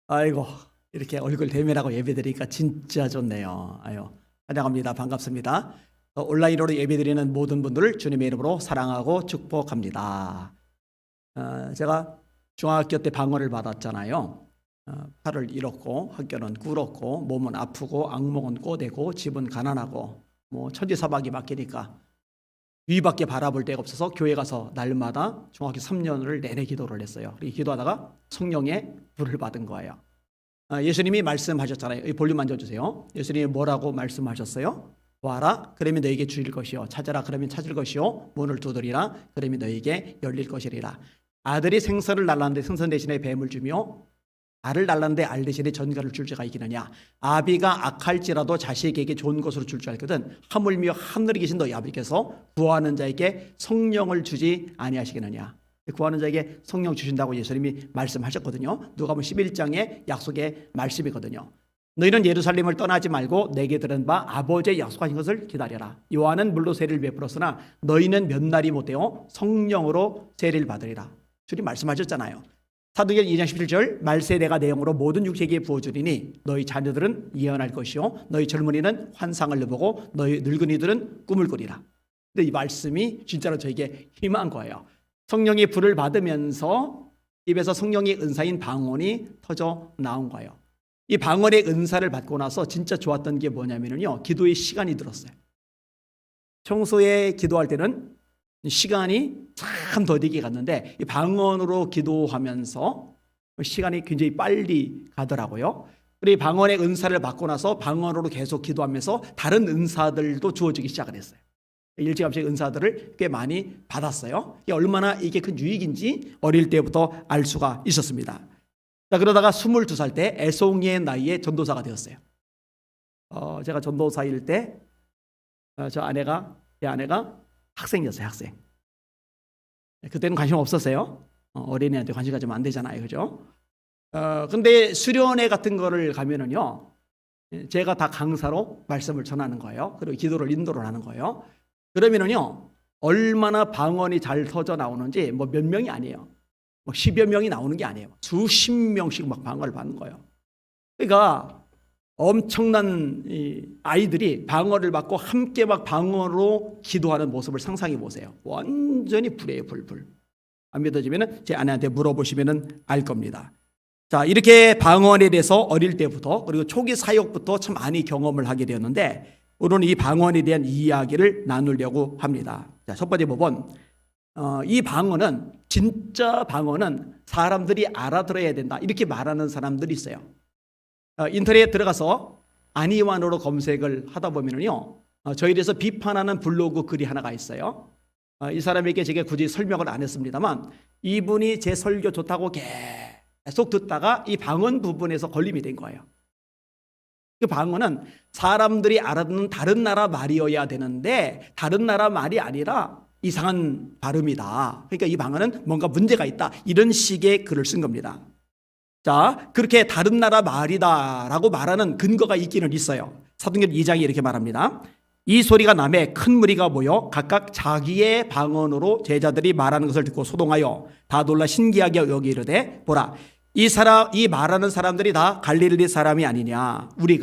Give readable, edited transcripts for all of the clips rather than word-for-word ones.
아이고, 이렇게 얼굴 대면하고 예배드리니까 진짜 좋네요. 아유, 환영합니다. 반갑습니다. 온라인으로 예배드리는 모든 분들을 주님의 이름으로 사랑하고 축복합니다. 제가 중학교 때 방언을 받았잖아요. 팔을 잃었고 학교는 꿇었고 몸은 아프고 악몽은 꼬대고 집은 가난하고 뭐 천지사박이 맡기니까 위밖에 바라볼 데가 없어서 교회 가서 날마다 중학교 3년을 내내 기도를 했어요. 그리고 기도하다가 성령의 불을 받은 거예요. 예수님이 말씀하셨잖아요. 이 볼륨 만져주세요. 예수님이 뭐라고 말씀하셨어요? 와라 그러면 너에게 주일 것이요, 찾아라 그러면 찾을 것이요, 문을 두드리라 그러면 너에게 열릴 것이리라. 아들이 생선을 날랐는데 생선 대신에 뱀을 주며 알을 날랐는데 알 대신에 전갈을 줄 자가 있겠느냐. 아비가 악할지라도 자식에게 좋은 것으로 줄 줄 알거든 하물며 하늘에 계신 너희 아버지께서 구하는 자에게 성령을 주지 아니하시겠느냐. 구하는 자에게 성령 주신다고 예수님이 말씀하셨거든요. 누가복음 11장의 약속의 말씀이거든요. 너희는 예루살렘을 떠나지 말고 내게 들은 바 아버지의 약속하신 것을 기다려라. 요한은 물로 세례를 베풀었으나 너희는 몇 날이 못되어 성령으로 세례를 받으리라. 주님 말씀하셨잖아요. 사도행전 2장 17절 말세 내가 내 영으로 모든 육체에게 부어주리니 너희 자녀들은 예언할 것이요 너희 젊은이는 환상을 보고 너희 늙은이들은 꿈을 꾸리라. 근데 이 말씀이 진짜로 저에게 희망한 거예요. 성령의 불을 받으면서 입에서 성령의 은사인 방언이 터져 나온 거예요. 이 방언의 은사를 받고 나서 진짜 좋았던 게 뭐냐면요, 기도의 시간이 들었어요. 평소에 기도할 때는 시간이 참 더디게 갔는데 이 방언으로 기도하면서 시간이 굉장히 빨리 가더라고요. 그리고 방언의 은사를 받고 나서 방언으로 계속 기도하면서 다른 은사들도 주어지기 시작을 했어요. 일찌감치 은사들을 꽤 많이 받았어요. 얼마나 이게 큰 유익인지 어릴 때부터 알 수가 있었습니다. 자, 그러다가 22살 때 애송이의 나이에 전도사가 되었어요. 제가 전도사일 때 제 아내가 학생이었어요. 학생. 그때는 관심 없었어요. 어린애한테 관심 가지면 안 되잖아요. 그죠? 근데 수련회 같은 거를 가면은요, 제가 다 강사로 말씀을 전하는 거예요. 그리고 기도를 인도를 하는 거예요. 그러면은요, 얼마나 방언이 잘 터져 나오는지 뭐 몇 명이 아니에요. 뭐 10여 명이 나오는 게 아니에요. 수십 명씩 막 방언을 받는 거예요. 그러니까 엄청난 아이들이 방언을 받고 함께 막 방언으로 기도하는 모습을 상상해 보세요. 완전히 불이에요, 불. 안 믿어지면 제 아내한테 물어보시면 알 겁니다. 자, 이렇게 방언에 대해서 어릴 때부터 그리고 초기 사역부터 참 많이 경험을 하게 되었는데 오늘은 이 방언에 대한 이야기를 나누려고 합니다. 자, 첫 번째 부분. 이 방언은, 진짜 방언은 사람들이 알아들어야 된다, 이렇게 말하는 사람들이 있어요. 인터넷에 들어가서 안희환으로 검색을 하다 보면요, 저에 대해서 비판하는 블로그 글이 하나가 있어요. 이 사람에게 제가 굳이 설명을 안 했습니다만 이분이 제 설교 좋다고 계속 듣다가 이 방언 부분에서 걸림이 된 거예요. 그 방언은 사람들이 알아듣는 다른 나라 말이어야 되는데 다른 나라 말이 아니라 이상한 발음이다. 그러니까 이 방언은 뭔가 문제가 있다, 이런 식의 글을 쓴 겁니다. 자, 그렇게 다른 나라 말이다라고 말하는 근거가 있기는 있어요. 사도행전 2장이 이렇게 말합니다. 이 소리가 남에 큰 무리가 모여 각각 자기의 방언으로 제자들이 말하는 것을 듣고 소동하여 다 놀라 신기하게 여기 이르되 보라, 이 말하는 사람들이 다 갈릴리 사람이 아니냐. 우리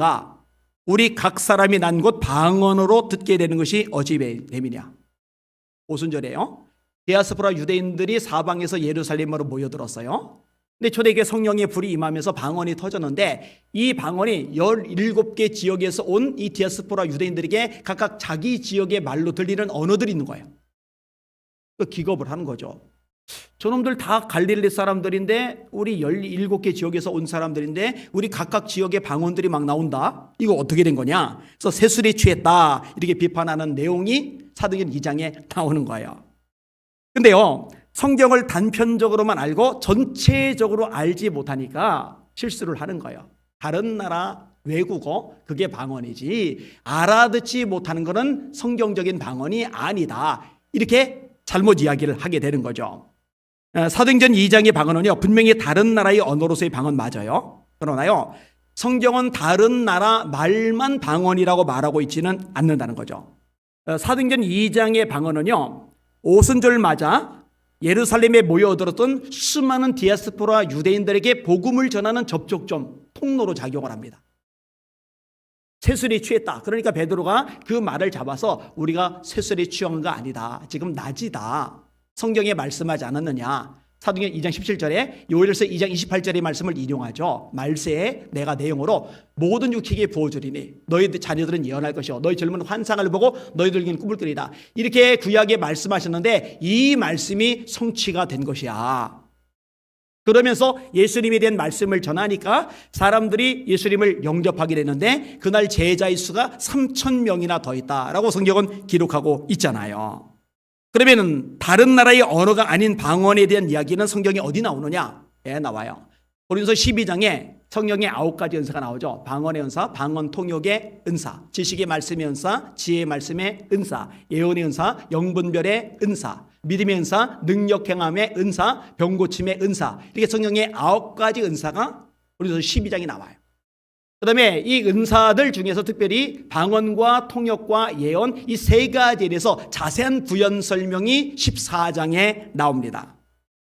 각 사람이 난 곳 방언으로 듣게 되는 것이 어찌 됨이냐. 오순절이에요. 디아스포라 유대인들이 사방에서 예루살렘으로 모여들었어요. 근데 초대교회 성령의 불이 임하면서 방언이 터졌는데 이 방언이 17개 지역에서 온 이 디아스포라 유대인들에게 각각 자기 지역의 말로 들리는 언어들이 있는 거예요. 기겁을 하는 거죠. 저놈들 다 갈릴리 사람들인데 우리 17개 지역에서 온 사람들인데 우리 각각 지역의 방언들이 막 나온다. 이거 어떻게 된 거냐. 그래서 세술에 취했다, 이렇게 비판하는 내용이 사도행전 2장에 나오는 거예요. 근데요, 성경을 단편적으로만 알고 전체적으로 알지 못하니까 실수를 하는 거예요. 다른 나라 외국어, 그게 방언이지 알아듣지 못하는 것은 성경적인 방언이 아니다, 이렇게 잘못 이야기를 하게 되는 거죠. 사도행전 2장의 방언은요, 분명히 다른 나라의 언어로서의 방언 맞아요. 그러나요, 성경은 다른 나라 말만 방언이라고 말하고 있지는 않는다는 거죠. 사도행전 2장의 방언은요, 오순절 맞아 예루살렘에 모여들었던 수많은 디아스포라 유대인들에게 복음을 전하는 접촉점, 통로로 작용을 합니다. 세술에 취했다. 그러니까 베드로가 그 말을 잡아서 우리가 세술에 취한 거 아니다. 지금 낮이다. 성경에 말씀하지 않았느냐. 사도행전 2장 17절에 요엘서 2장 28절의 말씀을 인용하죠. 말세에 내가 내용으로 모든 육체에게 부어주리니 너희 자녀들은 예언할 것이요 너희 젊은 환상을 보고 너희들에게는 꿈을 꾸리라. 이렇게 구약에 말씀하셨는데 이 말씀이 성취가 된 것이야. 그러면서 예수님에 대한 말씀을 전하니까 사람들이 예수님을 영접하게 됐는데 그날 제자의 수가 3,000명이나 더 있다라고 성경은 기록하고 있잖아요. 그러면 다른 나라의 언어가 아닌 방언에 대한 이야기는 성경에 어디 나오느냐? 예, 나와요. 고린도서 12장에 성경에 9가지 은사가 나오죠. 방언의 은사, 방언 통역의 은사, 지식의 말씀의 은사, 지혜의 말씀의 은사, 예언의 은사, 영분별의 은사, 믿음의 은사, 능력 행함의 은사, 병 고침의 은사. 이렇게 성경에 9가지 은사가 고린도서 12장에 나와요. 그 다음에 이 은사들 중에서 특별히 방언과 통역과 예언 이 세 가지에 대해서 자세한 부연 설명이 14장에 나옵니다.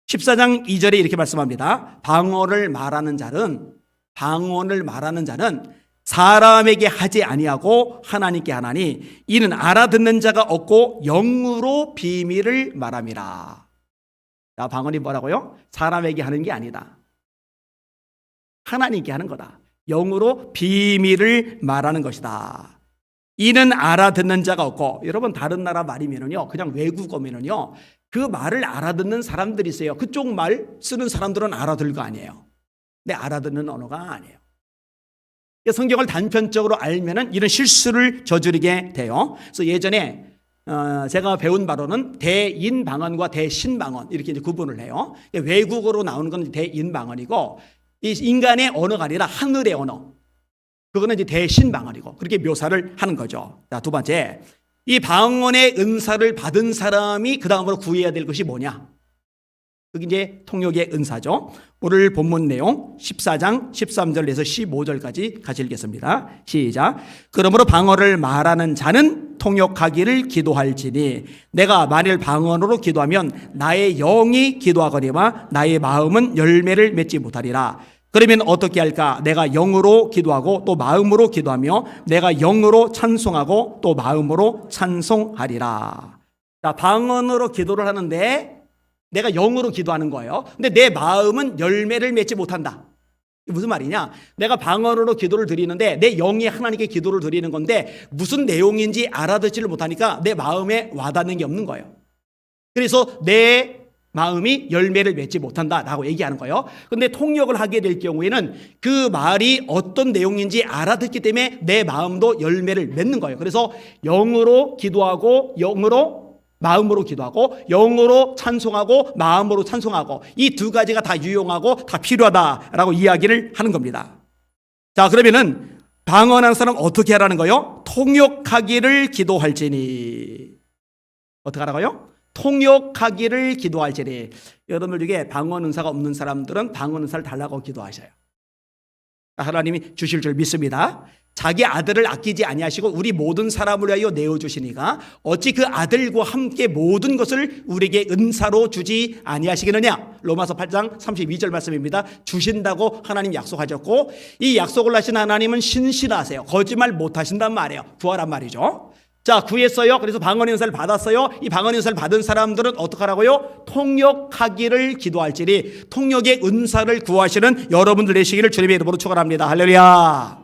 14장 2절에 이렇게 말씀합니다. 방언을 말하는 자는 사람에게 하지 아니하고 하나님께 하나니 이는 알아듣는 자가 없고 영으로 비밀을 말함이라. 자, 방언이 뭐라고요? 사람에게 하는 게 아니다. 하나님께 하는 거다. 영으로 비밀을 말하는 것이다. 이는 알아듣는 자가 없고, 여러분 다른 나라 말이면은요, 그냥 외국어면은요, 그 말을 알아듣는 사람들이 있어요. 그쪽 말 쓰는 사람들은 알아들 거 아니에요. 근데 알아듣는 언어가 아니에요. 성경을 단편적으로 알면은 이런 실수를 저지르게 돼요. 그래서 예전에 제가 배운 바로는 대인방언과 대신방언 이렇게 이제 구분을 해요. 외국어로 나오는 건 대인방언이고, 이 인간의 언어가 아니라 하늘의 언어. 그거는 이제 대신방언이고 그렇게 묘사를 하는 거죠. 자, 두 번째, 이 방언의 은사를 받은 사람이 그 다음으로 구해야 될 것이 뭐냐? 그게 이제 통역의 은사죠. 오늘 본문 내용 14장 13절에서 15절까지 같이 읽겠습니다. 시작. 그러므로 방언을 말하는 자는 통역하기를 기도할지니 내가 만일 방언으로 기도하면 나의 영이 기도하거니와 나의 마음은 열매를 맺지 못하리라. 그러면 어떻게 할까? 내가 영으로 기도하고 또 마음으로 기도하며 내가 영으로 찬송하고 또 마음으로 찬송하리라. 자, 방언으로 기도를 하는데 내가 영으로 기도하는 거예요. 근데 내 마음은 열매를 맺지 못한다. 이게 무슨 말이냐? 내가 방언으로 기도를 드리는데 내 영이 하나님께 기도를 드리는 건데 무슨 내용인지 알아듣지를 못하니까 내 마음에 와닿는 게 없는 거예요. 그래서 내 마음이 열매를 맺지 못한다라고 얘기하는 거예요. 근데 통역을 하게 될 경우에는 그 말이 어떤 내용인지 알아듣기 때문에 내 마음도 열매를 맺는 거예요. 그래서 영으로 기도하고 마음으로 기도하고 영으로 찬송하고 마음으로 찬송하고 이 두 가지가 다 유용하고 다 필요하다라고 이야기를 하는 겁니다. 자, 그러면은 방언하는 사람 어떻게 하라는 거예요? 통역하기를 기도할지니. 어떻게 하라고요? 통역하기를 기도할지니. 여러분들 중에 방언 은사가 없는 사람들은 방언 은사를 달라고 기도하셔요. 하나님이 주실 줄 믿습니다. 자기 아들을 아끼지 아니하시고 우리 모든 사람을 위하여 내어주시니까 어찌 그 아들과 함께 모든 것을 우리에게 은사로 주지 아니하시겠느냐. 로마서 8장 32절 말씀입니다. 주신다고 하나님 약속하셨고 이 약속을 하신 하나님은 신실하세요. 거짓말 못하신단 말이에요. 구하란 말이죠. 자, 구했어요. 그래서 방언의 은사를 받았어요. 이 방언의 은사를 받은 사람들은 어떡하라고요? 통역하기를 기도할지니. 통역의 은사를 구하시는 여러분들 되시기를 주님의 이름으로 축원합니다. 할렐루야.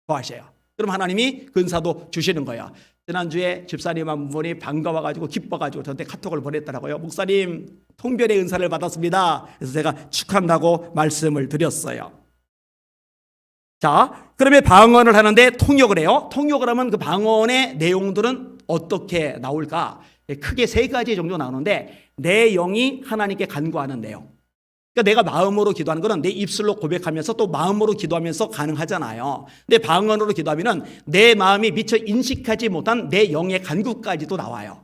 구하셔요. 그럼 하나님이 그 은사도 주시는 거야. 지난주에 집사님 한 분이 반가워가지고 기뻐가지고 저한테 카톡을 보냈더라고요. 목사님, 통변의 은사를 받았습니다. 그래서 제가 축하한다고 말씀을 드렸어요. 자, 그러면 방언을 하는데 통역을 해요. 통역을 하면 그 방언의 내용들은 어떻게 나올까? 크게 세 가지 정도 나오는데 내 영이 하나님께 간구하는 내용. 그러니까 내가 마음으로 기도하는 거는 내 입술로 고백하면서 또 마음으로 기도하면서 가능하잖아요. 근데 방언으로 기도하면은 내 마음이 미처 인식하지 못한 내 영의 간구까지도 나와요.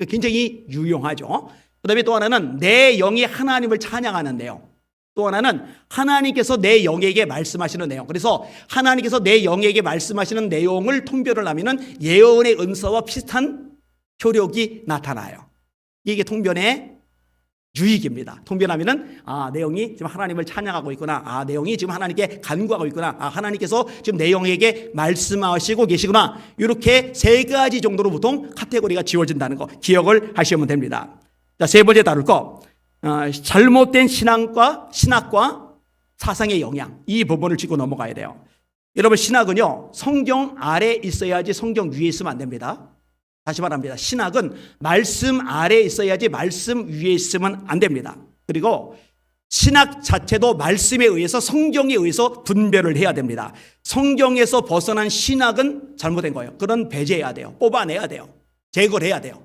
굉장히 유용하죠. 그다음에 또 하나는 내 영이 하나님을 찬양하는 내용. 또 하나는 하나님께서 내 영에게 말씀하시는 내용. 그래서 하나님께서 내 영에게 말씀하시는 내용을 통변을 하면은 예언의 은사와 비슷한 효력이 나타나요. 이게 통변의 유익입니다. 통변하면은 내용이 지금 하나님을 찬양하고 있구나. 내용이 지금 하나님께 간구하고 있구나. 하나님께서 지금 내용에게 말씀하시고 계시구나. 이렇게 세 가지 정도로 보통 카테고리가 지워진다는 거 기억을 하시면 됩니다. 자, 세 번째 다룰 거 잘못된 신학과 사상의 영향, 이 부분을 짚고 넘어가야 돼요. 여러분, 신학은요 성경 아래 있어야지 성경 위에 있으면 안 됩니다. 다시 말합니다. 신학은 말씀 아래에 있어야지 말씀 위에 있으면 안 됩니다. 그리고 신학 자체도 말씀에 의해서, 성경에 의해서 분별을 해야 됩니다. 성경에서 벗어난 신학은 잘못된 거예요. 그건 배제해야 돼요. 뽑아내야 돼요. 제거를 해야 돼요.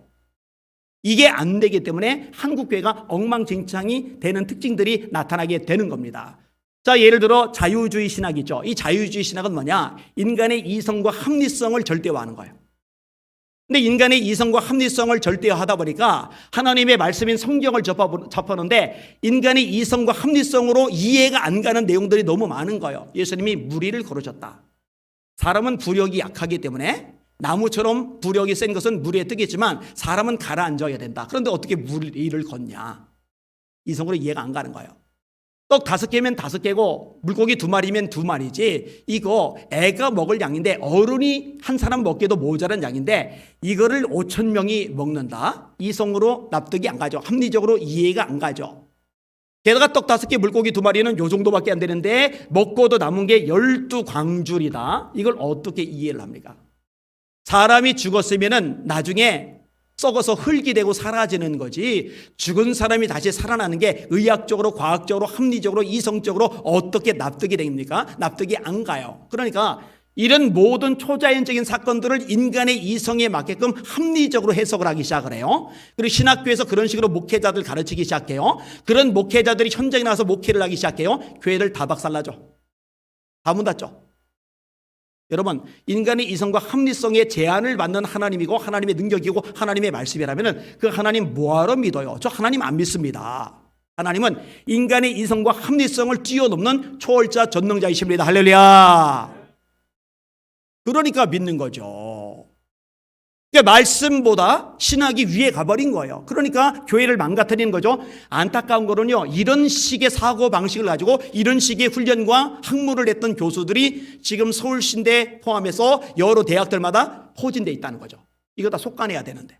이게 안 되기 때문에 한국교회가 엉망진창이 되는 특징들이 나타나게 되는 겁니다. 자, 예를 들어 자유주의 신학이죠. 이 자유주의 신학은 뭐냐? 인간의 이성과 합리성을 절대화하는 거예요. 근데 인간의 이성과 합리성을 절대화하다 보니까 하나님의 말씀인 성경을 접하는데 인간의 이성과 합리성으로 이해가 안 가는 내용들이 너무 많은 거예요. 예수님이 무리를 걸으셨다. 사람은 부력이 약하기 때문에 나무처럼 부력이 센 것은 물에 뜨겠지만 사람은 가라앉아야 된다. 그런데 어떻게 무리를 걷냐? 이성으로 이해가 안 가는 거예요. 떡 5개면 5개고 물고기 2마리면 2마리지, 이거 애가 먹을 양인데 어른이 한 사람 먹기도 모자란 양인데 이거를 5,000명이 먹는다? 이성으로 납득이 안 가죠. 합리적으로 이해가 안 가죠. 게다가 떡 5개 물고기 2마리는 요 정도밖에 안 되는데 먹고도 남은 게 12광줄이다. 이걸 어떻게 이해를 합니까? 사람이 죽었으면은 나중에 썩어서 흙이 되고 사라지는 거지, 죽은 사람이 다시 살아나는 게 의학적으로, 과학적으로, 합리적으로, 이성적으로 어떻게 납득이 됩니까? 납득이 안 가요. 그러니까 이런 모든 초자연적인 사건들을 인간의 이성에 맞게끔 합리적으로 해석을 하기 시작을 해요. 그리고 신학교에서 그런 식으로 목회자들 가르치기 시작해요. 그런 목회자들이 현장에 나와서 목회를 하기 시작해요. 교회를 다 박살나죠. 다 문 닫죠. 여러분, 인간의 이성과 합리성의 제한을 받는 하나님이고 하나님의 능력이고 하나님의 말씀이라면 그 하나님 뭐하러 믿어요? 저 하나님 안 믿습니다. 하나님은 인간의 이성과 합리성을 뛰어넘는 초월자 전능자이십니다. 할렐루야. 그러니까 믿는 거죠. 그러니까 말씀보다 신학이 위에 가버린 거예요. 그러니까 교회를 망가뜨리는 거죠. 안타까운 거는요, 이런 식의 사고방식을 가지고 이런 식의 훈련과 학문을 했던 교수들이 지금 서울신대 포함해서 여러 대학들마다 포진되어 있다는 거죠. 이거 다 속아내야 되는데.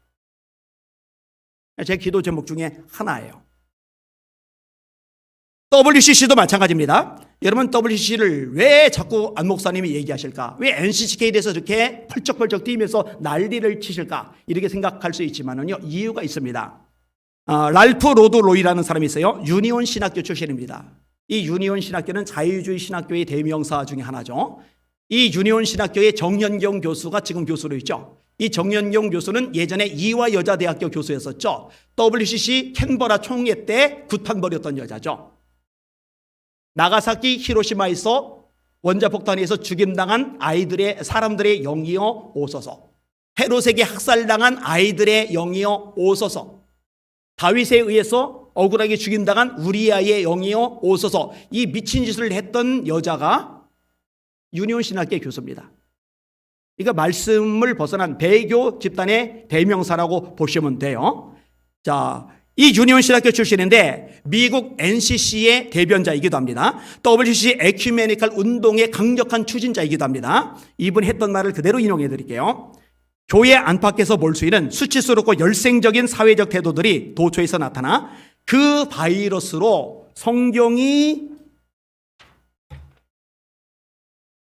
제 기도 제목 중에 하나예요. WCC도 마찬가지입니다. 여러분, WCC를 왜 자꾸 안 목사님이 얘기하실까? 왜 NCCK에 대해서 이렇게 펄쩍펄쩍 뛰면서 난리를 치실까? 이렇게 생각할 수 있지만은요, 이유가 있습니다. 랄프 로드 로이라는 사람이 있어요. 유니온 신학교 출신입니다. 이 유니온 신학교는 자유주의 신학교의 대명사 중에 하나죠. 이 유니온 신학교의 정연경 교수가 지금 교수로 있죠. 이 정연경 교수는 예전에 이화여자대학교 교수였었죠. WCC 캔버라 총회 때 굿판 벌였던 여자죠. 나가사키 히로시마에서 원자폭탄에서 죽임당한 사람들의 영이여 오소서. 헤롯에게 학살당한 아이들의 영이여 오소서. 다윗에 의해서 억울하게 죽임당한 우리아의 영이여 오소서. 이 미친 짓을 했던 여자가 유니온 신학교의 교수입니다. 그러니까 말씀을 벗어난 배교 집단의 대명사라고 보시면 돼요. 자, 이 유니온 신학교 출신인데 미국 NCC의 대변자이기도 합니다. WCC 에큐메니컬 운동의 강력한 추진자이기도 합니다. 이분이 했던 말을 그대로 인용해 드릴게요. 교회 안팎에서 볼 수 있는 수치스럽고 열생적인 사회적 태도들이 도처에서 나타나 그 바이러스로 성경이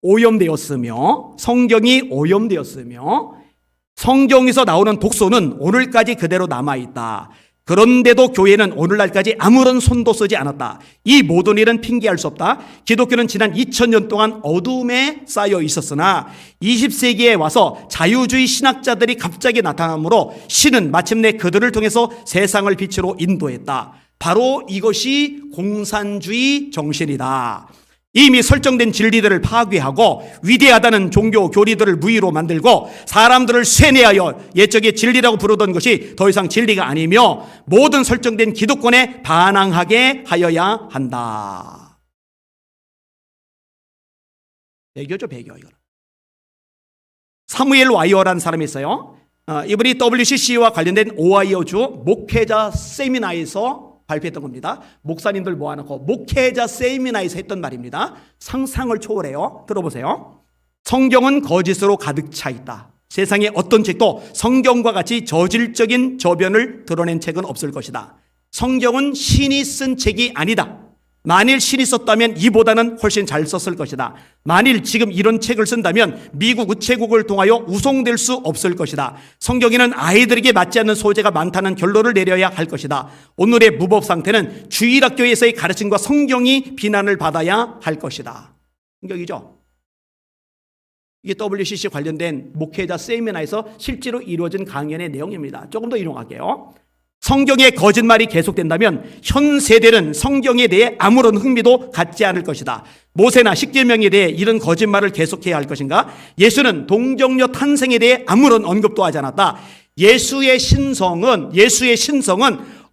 오염되었으며 성경에서 나오는 독소는 오늘까지 그대로 남아있다. 그런데도 교회는 오늘날까지 아무런 손도 쓰지 않았다. 이 모든 일은 핑계할 수 없다. 기독교는 지난 2000년 동안 어둠에 쌓여 있었으나 20세기에 와서 자유주의 신학자들이 갑자기 나타나므로 신은 마침내 그들을 통해서 세상을 빛으로 인도했다. 바로 이것이 공산주의 정신이다. 이미 설정된 진리들을 파괴하고 위대하다는 종교 교리들을 무의로 만들고 사람들을 쇠뇌하여 옛적에 진리라고 부르던 것이 더 이상 진리가 아니며 모든 설정된 기득권에 반항하게 하여야 한다. 배교죠, 배교. 이거. 사무엘 와이어라는 사람이 있어요. 이분이 WCC와 관련된 오하이오주 목회자 세미나에서 발표했던 겁니다. 목사님들 모아놓고 목회자 세미나에서 했던 말입니다. 상상을 초월해요. 들어보세요. 성경은 거짓으로 가득 차 있다. 세상에 어떤 책도 성경과 같이 저질적인 저변을 드러낸 책은 없을 것이다. 성경은 신이 쓴 책이 아니다. 만일 신이 썼다면 이보다는 훨씬 잘 썼을 것이다. 만일 지금 이런 책을 쓴다면 미국 우체국을 통하여 우송될 수 없을 것이다. 성경에는 아이들에게 맞지 않는 소재가 많다는 결론을 내려야 할 것이다. 오늘의 무법 상태는 주일학교에서의 가르침과 성경이 비난을 받아야 할 것이다. 성경이죠. 이게 WCC 관련된 목회자 세미나에서 실제로 이루어진 강연의 내용입니다. 조금 더 인용할게요. 성경의 거짓말이 계속된다면 현 세대는 성경에 대해 아무런 흥미도 갖지 않을 것이다. 모세나 십계명에 대해 이런 거짓말을 계속해야 할 것인가? 예수는 동정녀 탄생에 대해 아무런 언급도 하지 않았다. 예수의 신성은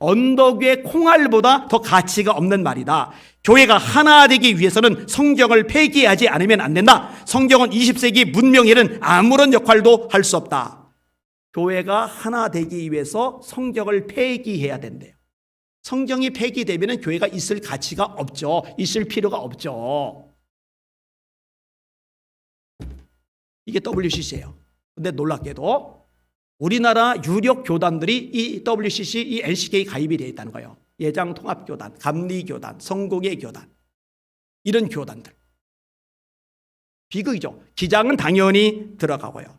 언덕 위의 콩알보다 더 가치가 없는 말이다. 교회가 하나 되기 위해서는 성경을 폐기하지 않으면 안 된다. 성경은 20세기 문명에는 아무런 역할도 할 수 없다. 교회가 하나 되기 위해서 성경을 폐기해야 된대요. 성경이 폐기되면 교회가 있을 가치가 없죠. 있을 필요가 없죠. 이게 WCC예요. 근데 놀랍게도 우리나라 유력 교단들이 이 WCC, 이 NCK 가입이 되어 있다는 거예요. 예장통합교단, 감리교단, 성공회 교단, 이런 교단들. 비극이죠. 기장은 당연히 들어가고요.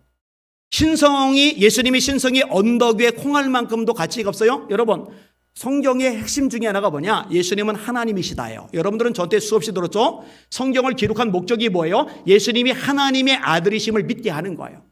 예수님의 신성이 언덕 위에 콩알만큼도 가치가 없어요. 여러분, 성경의 핵심 중에 하나가 뭐냐? 예수님은 하나님이시다예요. 여러분들은 저한테 수없이 들었죠? 성경을 기록한 목적이 뭐예요? 예수님이 하나님의 아들이심을 믿게 하는 거예요.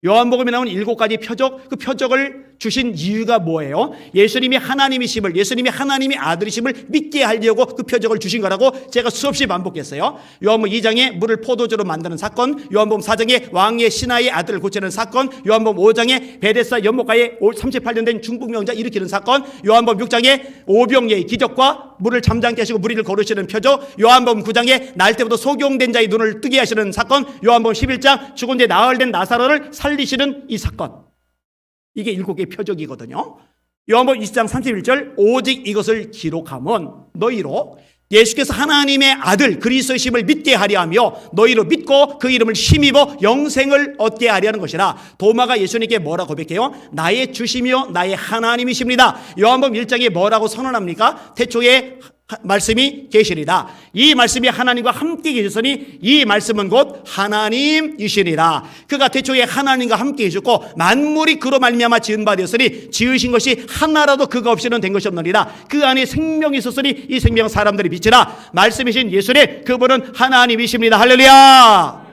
요한복음에 나온 7가지 표적, 그 표적을 주신 이유가 뭐예요? 예수님이 하나님이심을, 예수님이 하나님의 아들이심을 믿게 하려고 그 표적을 주신 거라고 제가 수없이 반복했어요. 요한복음 2장에 물을 포도주로 만드는 사건, 요한복음 4장에 왕의 신하의 아들을 고치는 사건, 요한복음 5장에 베데스다 연못가에 38년 된 중풍 병자 일으키는 사건, 요한복음 6장에 오병이의 기적과 물을 잠잠케 하시고 무리를 거르시는 표적, 요한복음 9장에 날 때부터 소경된 자의 눈을 뜨게 하시는 사건, 요한복음 11장 죽은 데 나흘 된 나사로를 살리시는 이 사건. 이게 7개의 표적이거든요. 요한복음 20장 31절, 오직 이것을 기록함은 너희로 예수께서 하나님의 아들 그리스도이심을 믿게 하려 하며 너희로 믿고 그 이름을 힘입어 영생을 얻게 하려는 것이라. 도마가 예수님께 뭐라고 고백해요? 나의 주시며 나의 하나님이십니다. 요한복음 1장에 뭐라고 선언합니까? 태초에 말씀이 계시리라. 이 말씀이 하나님과 함께 계셨으니 이 말씀은 곧 하나님이시리라. 그가 태초에 하나님과 함께 계셨고 만물이 그로 말미암아 지은 바 되었으니 지으신 것이 하나라도 그가 없이는 된 것이 없느니라. 그 안에 생명이 있었으니 이 생명은 사람들이 빛이라. 말씀이신 예수님, 그분은 하나님이십니다. 할렐루야.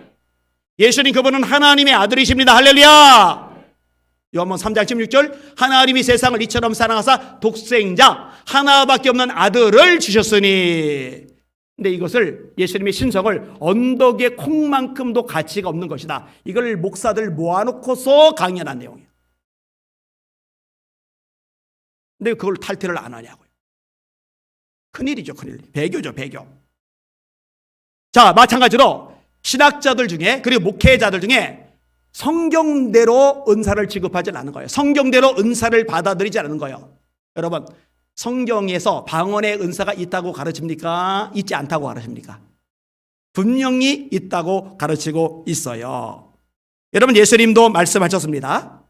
예수님, 그분은 하나님의 아들이십니다. 할렐루야. 요한복음 3장 16절, 하나님이 세상을 이처럼 사랑하사 독생자 하나밖에 없는 아들을 주셨으니. 근데 이것을, 예수님의 신성을 언덕의 콩만큼도 가치가 없는 것이다. 이걸 목사들 모아놓고서 강연한 내용이에요. 근데 그걸 탈퇴를 안 하냐고요. 큰일이죠, 큰일. 배교죠, 배교. 자, 마찬가지로 신학자들 중에, 그리고 목회자들 중에 성경대로 은사를 취급하지 않는 거예요. 성경대로 은사를 받아들이지 않는 거예요. 여러분, 성경에서 방언의 은사가 있다고 가르칩니까? 있지 않다고 가르칩니까? 분명히 있다고 가르치고 있어요. 여러분, 예수님도 말씀하셨습니다.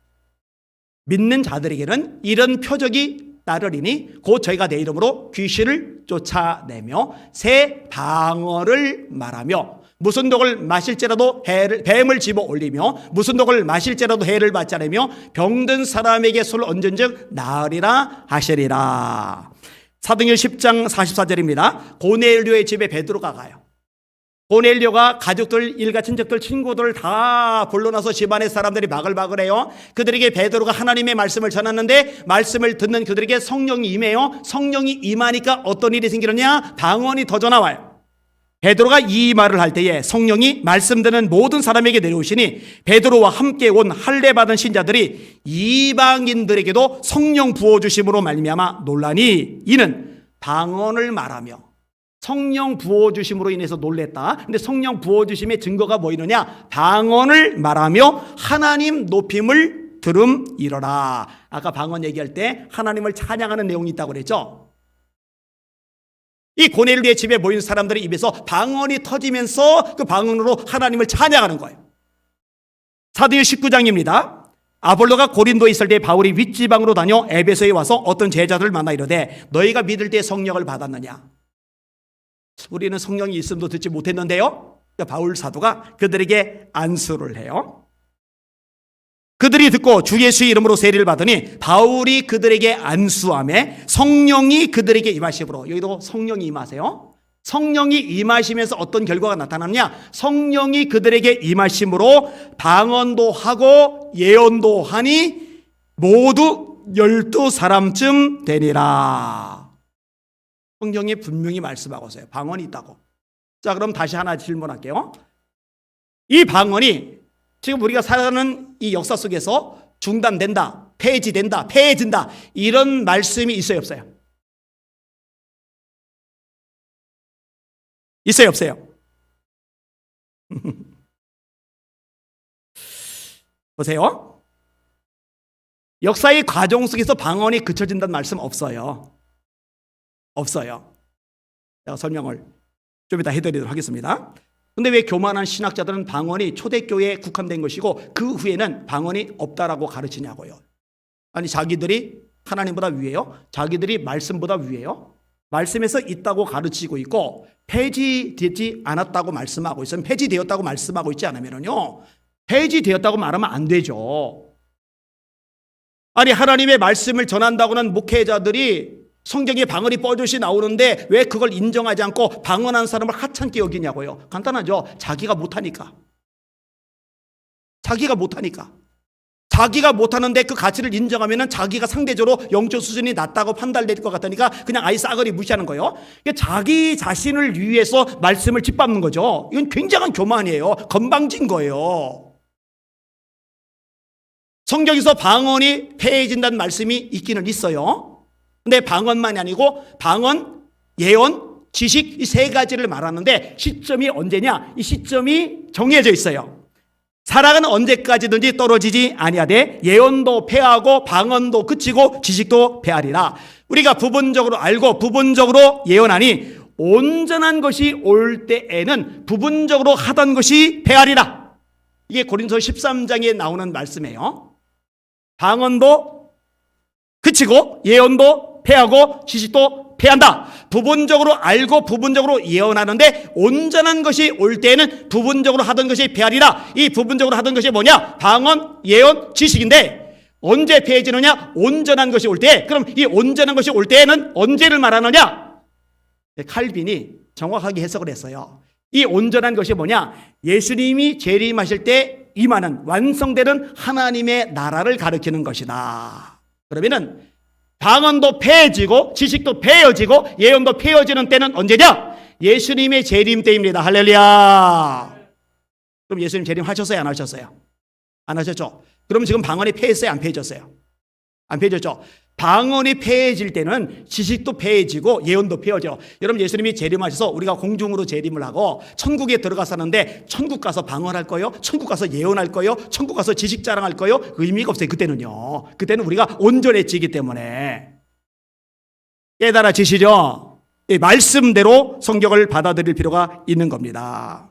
믿는 자들에게는 이런 표적이 따르리니 곧 저희가 내 이름으로 귀신을 쫓아내며 새 방언을 말하며 무슨 독을 마실지라도 뱀을 집어 올리며 무슨 독을 마실지라도 해를 받지 않으며 병든 사람에게 손을 얹은즉 나으리라 하시리라. 사도행전 10장 44절입니다. 고넬료의 집에 베드로가 가요. 고넬료가 가족들, 일가 친척들, 친구들 다 불러놔서 집안의 사람들이 바글바글해요. 그들에게 베드로가 하나님의 말씀을 전하는데 말씀을 듣는 그들에게 성령이 임해요. 성령이 임하니까 어떤 일이 생기느냐? 방언이 터져 나와요. 베드로가 이 말을 할 때에 성령이 말씀 듣는 모든 사람에게 내려오시니 베드로와 함께 온 할례 받은 신자들이 이방인들에게도 성령 부어주심으로 말미암아 놀라니 이는 방언을 말하며. 성령 부어주심으로 인해서 놀랬다. 근데 성령 부어주심의 증거가 뭐 있느냐? 방언을 말하며 하나님 높임을 들음이러라. 아까 방언 얘기할 때 하나님을 찬양하는 내용이 있다고 그랬죠. 이 고넬료의 집에 모인 사람들의 입에서 방언이 터지면서 그 방언으로 하나님을 찬양하는 거예요. 사도행 19장입니다. 아볼로가 고린도에 있을 때 바울이 윗지방으로 다녀 에베소에 와서 어떤 제자들을 만나 이르되 너희가 믿을 때 성령을 받았느냐? 우리는 성령이 있음도 듣지 못했는데요. 바울 사도가 그들에게 안수를 해요. 그들이 듣고 주 예수의 이름으로 세례를 받으니 바울이 그들에게 안수함에 성령이 그들에게 임하심으로, 여기도 성령이 임하세요. 성령이 임하시면서 어떤 결과가 나타나느냐? 성령이 그들에게 임하심으로 방언도 하고 예언도 하니 모두 12사람쯤 되니라. 성경이 분명히 말씀하고 있어요. 방언이 있다고. 자, 그럼 다시 하나 질문할게요. 이 방언이 지금 우리가 살아가는 이 역사 속에서 중단된다, 폐지된다, 폐해진다, 이런 말씀이 있어요, 없어요? 있어요, 없어요? 보세요. 역사의 과정 속에서 방언이 그쳐진다는 말씀 없어요. 없어요. 제가 설명을 좀 이따 해드리도록 하겠습니다. 근데 왜 교만한 신학자들은 방언이 초대교회에 국한된 것이고 그 후에는 방언이 없다라고 가르치냐고요. 아니, 자기들이 하나님보다 위에요? 자기들이 말씀보다 위에요? 말씀에서 있다고 가르치고 있고 폐지되지 않았다고 말씀하고 있으면, 폐지되었다고 말씀하고 있지 않으면요, 폐지되었다고 말하면 안 되죠. 아니, 하나님의 말씀을 전한다고는 목회자들이 성경에 방언이 뻐듯이 나오는데 왜 그걸 인정하지 않고 방언한 사람을 하찮게 여기냐고요. 간단하죠. 자기가 못하니까. 자기가 못하니까. 자기가 못하는데 그 가치를 인정하면 자기가 상대적으로 영적 수준이 낮다고 판단될 것 같으니까 그냥 아예 싸그리 무시하는 거예요. 자기 자신을 위해서 말씀을 짓밟는 거죠. 이건 굉장한 교만이에요. 건방진 거예요. 성경에서 방언이 폐해진다는 말씀이 있기는 있어요. 근데 방언만이 아니고 방언, 예언, 지식, 이 세 가지를 말하는데 시점이 언제냐? 이 시점이 정해져 있어요. 사랑은 언제까지든지 떨어지지 아니하되 예언도 패하고 방언도 그치고 지식도 패하리라. 우리가 부분적으로 알고 부분적으로 예언하니 온전한 것이 올 때에는 부분적으로 하던 것이 패하리라. 이게 고린도 13장에 나오는 말씀이에요. 방언도 그치고 예언도 패하고 지식도 패한다. 부분적으로 알고 부분적으로 예언하는데 온전한 것이 올 때에는 부분적으로 하던 것이 패하리라. 이 부분적으로 하던 것이 뭐냐? 방언, 예언, 지식인데 언제 패해지느냐? 온전한 것이 올 때. 그럼 이 온전한 것이 올 때에는 언제를 말하느냐? 칼빈이 정확하게 해석을 했어요. 이 온전한 것이 뭐냐? 예수님이 재림하실 때 임하는, 완성되는 하나님의 나라를 가리키는 것이다. 그러면은 방언도 폐해지고 지식도 폐해지고 예언도 폐해지는 때는 언제냐? 예수님의 재림 때입니다. 할렐루야. 그럼 예수님 재림하셨어요? 안 하셨어요? 안 하셨죠? 그럼 지금 방언이 폐했어요? 안 폐해졌어요? 안 폐해졌죠? 방언이 폐해질 때는 지식도 폐해지고 예언도 폐해져. 여러분, 예수님이 재림하셔서 우리가 공중으로 재림을 하고 천국에 들어가서는데 천국 가서 방언할 거예요? 천국 가서 예언할 거예요? 천국 가서 지식 자랑할 거예요? 의미가 없어요. 그때는요. 그때는 우리가 온전해지기 때문에. 깨달아지시죠? 말씀대로 성경을 받아들일 필요가 있는 겁니다.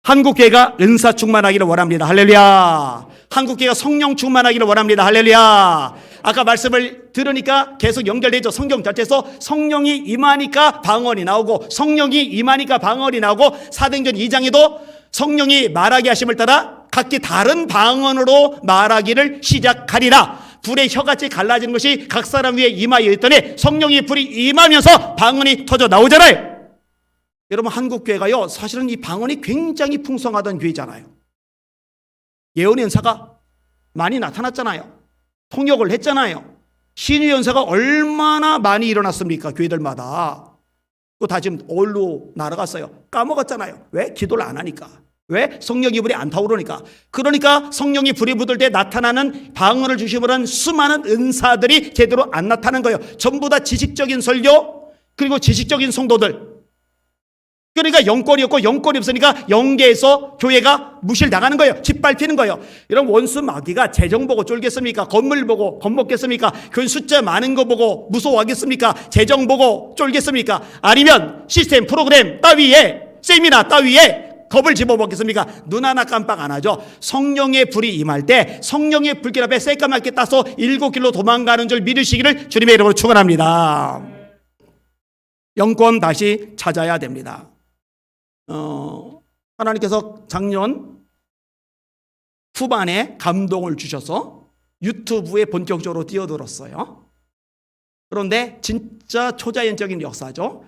한국교회가 은사 충만하기를 원합니다. 할렐루야. 한국교회가 성령 충만하기를 원합니다. 할렐루야. 아까 말씀을 들으니까 계속 연결되죠. 성경 자체에서 성령이 임하니까 방언이 나오고 성령이 임하니까 방언이 나오고 사도행전 2장에도 성령이 말하게 하심을 따라 각기 다른 방언으로 말하기를 시작하리라. 불의 혀같이 갈라지는 것이 각 사람 위에 임하여 있더니 성령이 불이 임하면서 방언이 터져 나오잖아요. 여러분, 한국교회가요, 사실은 이 방언이 굉장히 풍성하던 교회잖아요. 예언의 은사가 많이 나타났잖아요. 통역을 했잖아요. 신의 연사가 얼마나 많이 일어났습니까? 교회들마다. 그거 다 지금 어디로 날아갔어요? 까먹었잖아요. 왜? 기도를 안 하니까. 왜? 성령이 불이 안 타오르니까. 그러니까 성령이 불이 붙을 때 나타나는 방언을 주심으로 한 수많은 은사들이 제대로 안 나타나는 거예요. 전부 다 지식적인 설교, 그리고 지식적인 성도들. 그러니까 영권이 없고 영권이 없으니까 영계에서 교회가 무실당하는 거예요. 짓밟히는 거예요. 이런 원수 마귀가 재정 보고 쫄겠습니까? 건물 보고 겁먹겠습니까? 교인 숫자 많은 거 보고 무서워하겠습니까? 재정 보고 쫄겠습니까? 아니면 시스템 프로그램 따위에 세미나 따위에 겁을 집어먹겠습니까? 눈 하나 깜빡 안 하죠. 성령의 불이 임할 때 성령의 불길 앞에 새까맣게 따서 7길로 도망가는 줄 믿으시기를 주님의 이름으로 축원합니다. 영권 다시 찾아야 됩니다. 하나님께서 작년 후반에 감동을 주셔서 유튜브에 본격적으로 뛰어들었어요. 그런데 진짜 초자연적인 역사죠.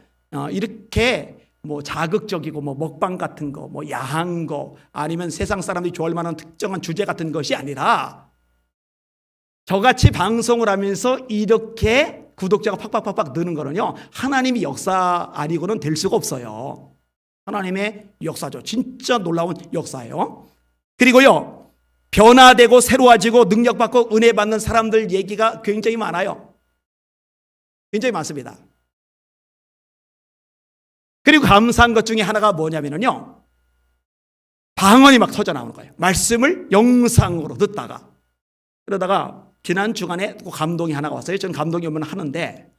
이렇게 뭐 자극적이고 뭐 먹방 같은 거, 뭐 야한 거, 아니면 세상 사람들이 좋아할 만한 특정한 주제 같은 것이 아니라 저같이 방송을 하면서 이렇게 구독자가 팍팍팍팍 느는 거는요, 하나님의 역사 아니고는 될 수가 없어요. 하나님의 역사죠. 진짜 놀라운 역사예요. 그리고요, 변화되고 새로워지고 능력받고 은혜 받는 사람들 얘기가 굉장히 많아요. 굉장히 많습니다. 그리고 감사한 것 중에 하나가 뭐냐면요, 방언이 막 터져 나오는 거예요. 말씀을 영상으로 듣다가. 그러다가 지난 주간에 감동이 하나가 왔어요. 저는 감동이 오면 하는데,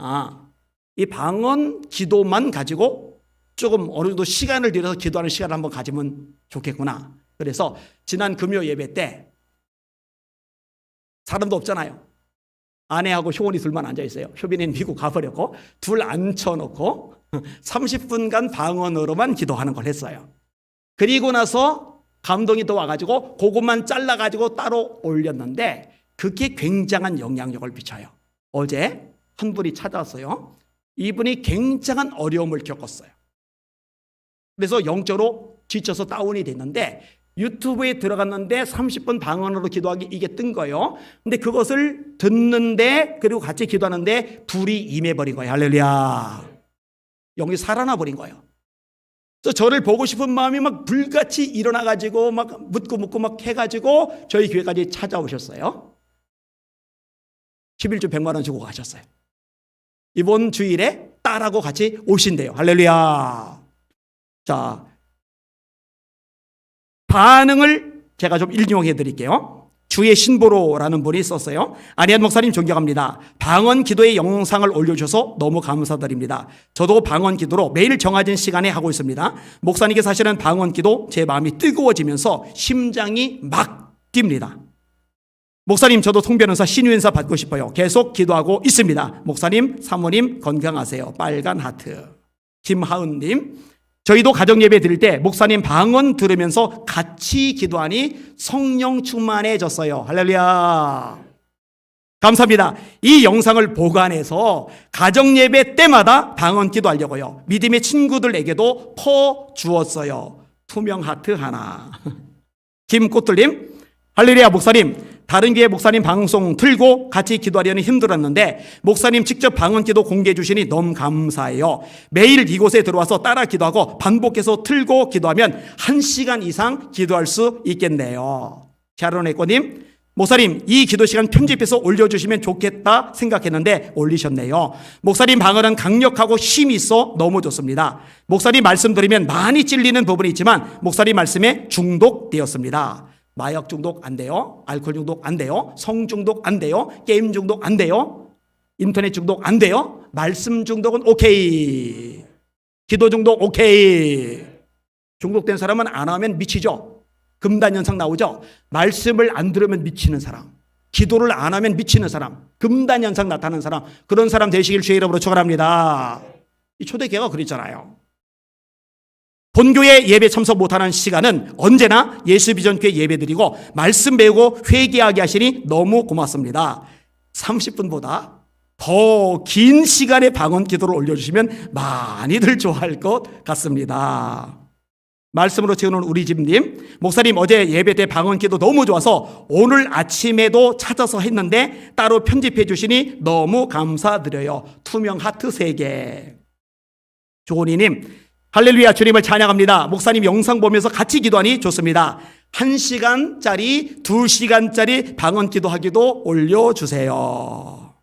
이 방언 기도만 가지고 조금 어느 정도 시간을 들여서 기도하는 시간을 한번 가지면 좋겠구나. 그래서 지난 금요 예배 때 사람도 없잖아요. 아내하고 효원이 둘만 앉아 있어요. 효빈이는 미국 가버렸고 둘 앉혀놓고 30분간 방언으로만 기도하는 걸 했어요. 그리고 나서 감동이 또 와가지고 그것만 잘라가지고 따로 올렸는데 그게 굉장한 영향력을 미쳐요. 어제 한 분이 찾아왔어요. 이분이 굉장한 어려움을 겪었어요. 그래서 영적으로 지쳐서 다운이 됐는데 유튜브에 들어갔는데 30분 방언으로 기도하기 이게 뜬 거예요. 근데 그것을 듣는데 그리고 같이 기도하는데 불이 임해버린 거예요. 할렐루야. 영이 살아나 버린 거예요. 그래서 저를 보고 싶은 마음이 막 불같이 일어나가지고 막 묻고 막 해가지고 저희 교회까지 찾아오셨어요. 11주 100만 원 주고 가셨어요. 이번 주일에 딸하고 같이 오신대요. 할렐루야. 자, 반응을 제가 좀 인용해 드릴게요. 주의 신보로라는 분이 썼어요. 안희한 목사님 존경합니다. 방언 기도의 영상을 올려주셔서 너무 감사드립니다. 저도 방언 기도로 매일 정해진 시간에 하고 있습니다. 목사님께서 하시는 방언 기도 제 마음이 뜨거워지면서 심장이 막 뜁니다. 목사님, 저도 통변호사 신유인사 받고 싶어요. 계속 기도하고 있습니다. 목사님, 사모님 건강하세요. 빨간 하트. 김하은님, 저희도 가정예배 드릴 때 목사님 방언 들으면서 같이 기도하니 성령 충만해졌어요. 할렐루야. 감사합니다. 이 영상을 보관해서 가정예배 때마다 방언 기도하려고요. 믿음의 친구들에게도 퍼주었어요. 투명 하트 하나. 김꽃들님, 할렐루야. 목사님, 다른 교회 목사님 방송 틀고 같이 기도하려니 힘들었는데 목사님 직접 방언 기도 공개해 주시니 너무 감사해요. 매일 이곳에 들어와서 따라 기도하고 반복해서 틀고 기도하면 1시간 이상 기도할 수 있겠네요. 샤론에코님, 목사님 이 기도 시간 편집해서 올려주시면 좋겠다 생각했는데 올리셨네요. 목사님 방언은 강력하고 힘이 있어 너무 좋습니다. 목사님 말씀 들으면 많이 찔리는 부분이 있지만 목사님 말씀에 중독되었습니다. 마약 중독 안 돼요. 알코올 중독 안 돼요. 성 중독 안 돼요. 게임 중독 안 돼요. 인터넷 중독 안 돼요. 말씀 중독은 오케이. 기도 중독 오케이. 중독된 사람은 안 하면 미치죠. 금단현상 나오죠. 말씀을 안 들으면 미치는 사람, 기도를 안 하면 미치는 사람, 금단현상 나타나는 사람, 그런 사람 되시길 주의 이름으로 축원합니다. 이 초대교회가 그랬잖아요. 본교회 예배 참석 못하는 시간은 언제나 예수비전교회 예배드리고 말씀 배우고 회개하게 하시니 너무 고맙습니다. 30분보다 더 긴 시간의 방언 기도를 올려주시면 많이들 좋아할 것 같습니다. 말씀으로 채우는 우리 집님, 목사님 어제 예배 때 방언 기도 너무 좋아서 오늘 아침에도 찾아서 했는데 따로 편집해 주시니 너무 감사드려요. 투명 하트 3개. 조은희님, 할렐루야, 주님을 찬양합니다. 목사님 영상 보면서 같이 기도하니 좋습니다. 1시간짜리 2시간짜리 방언 기도하기도 올려주세요.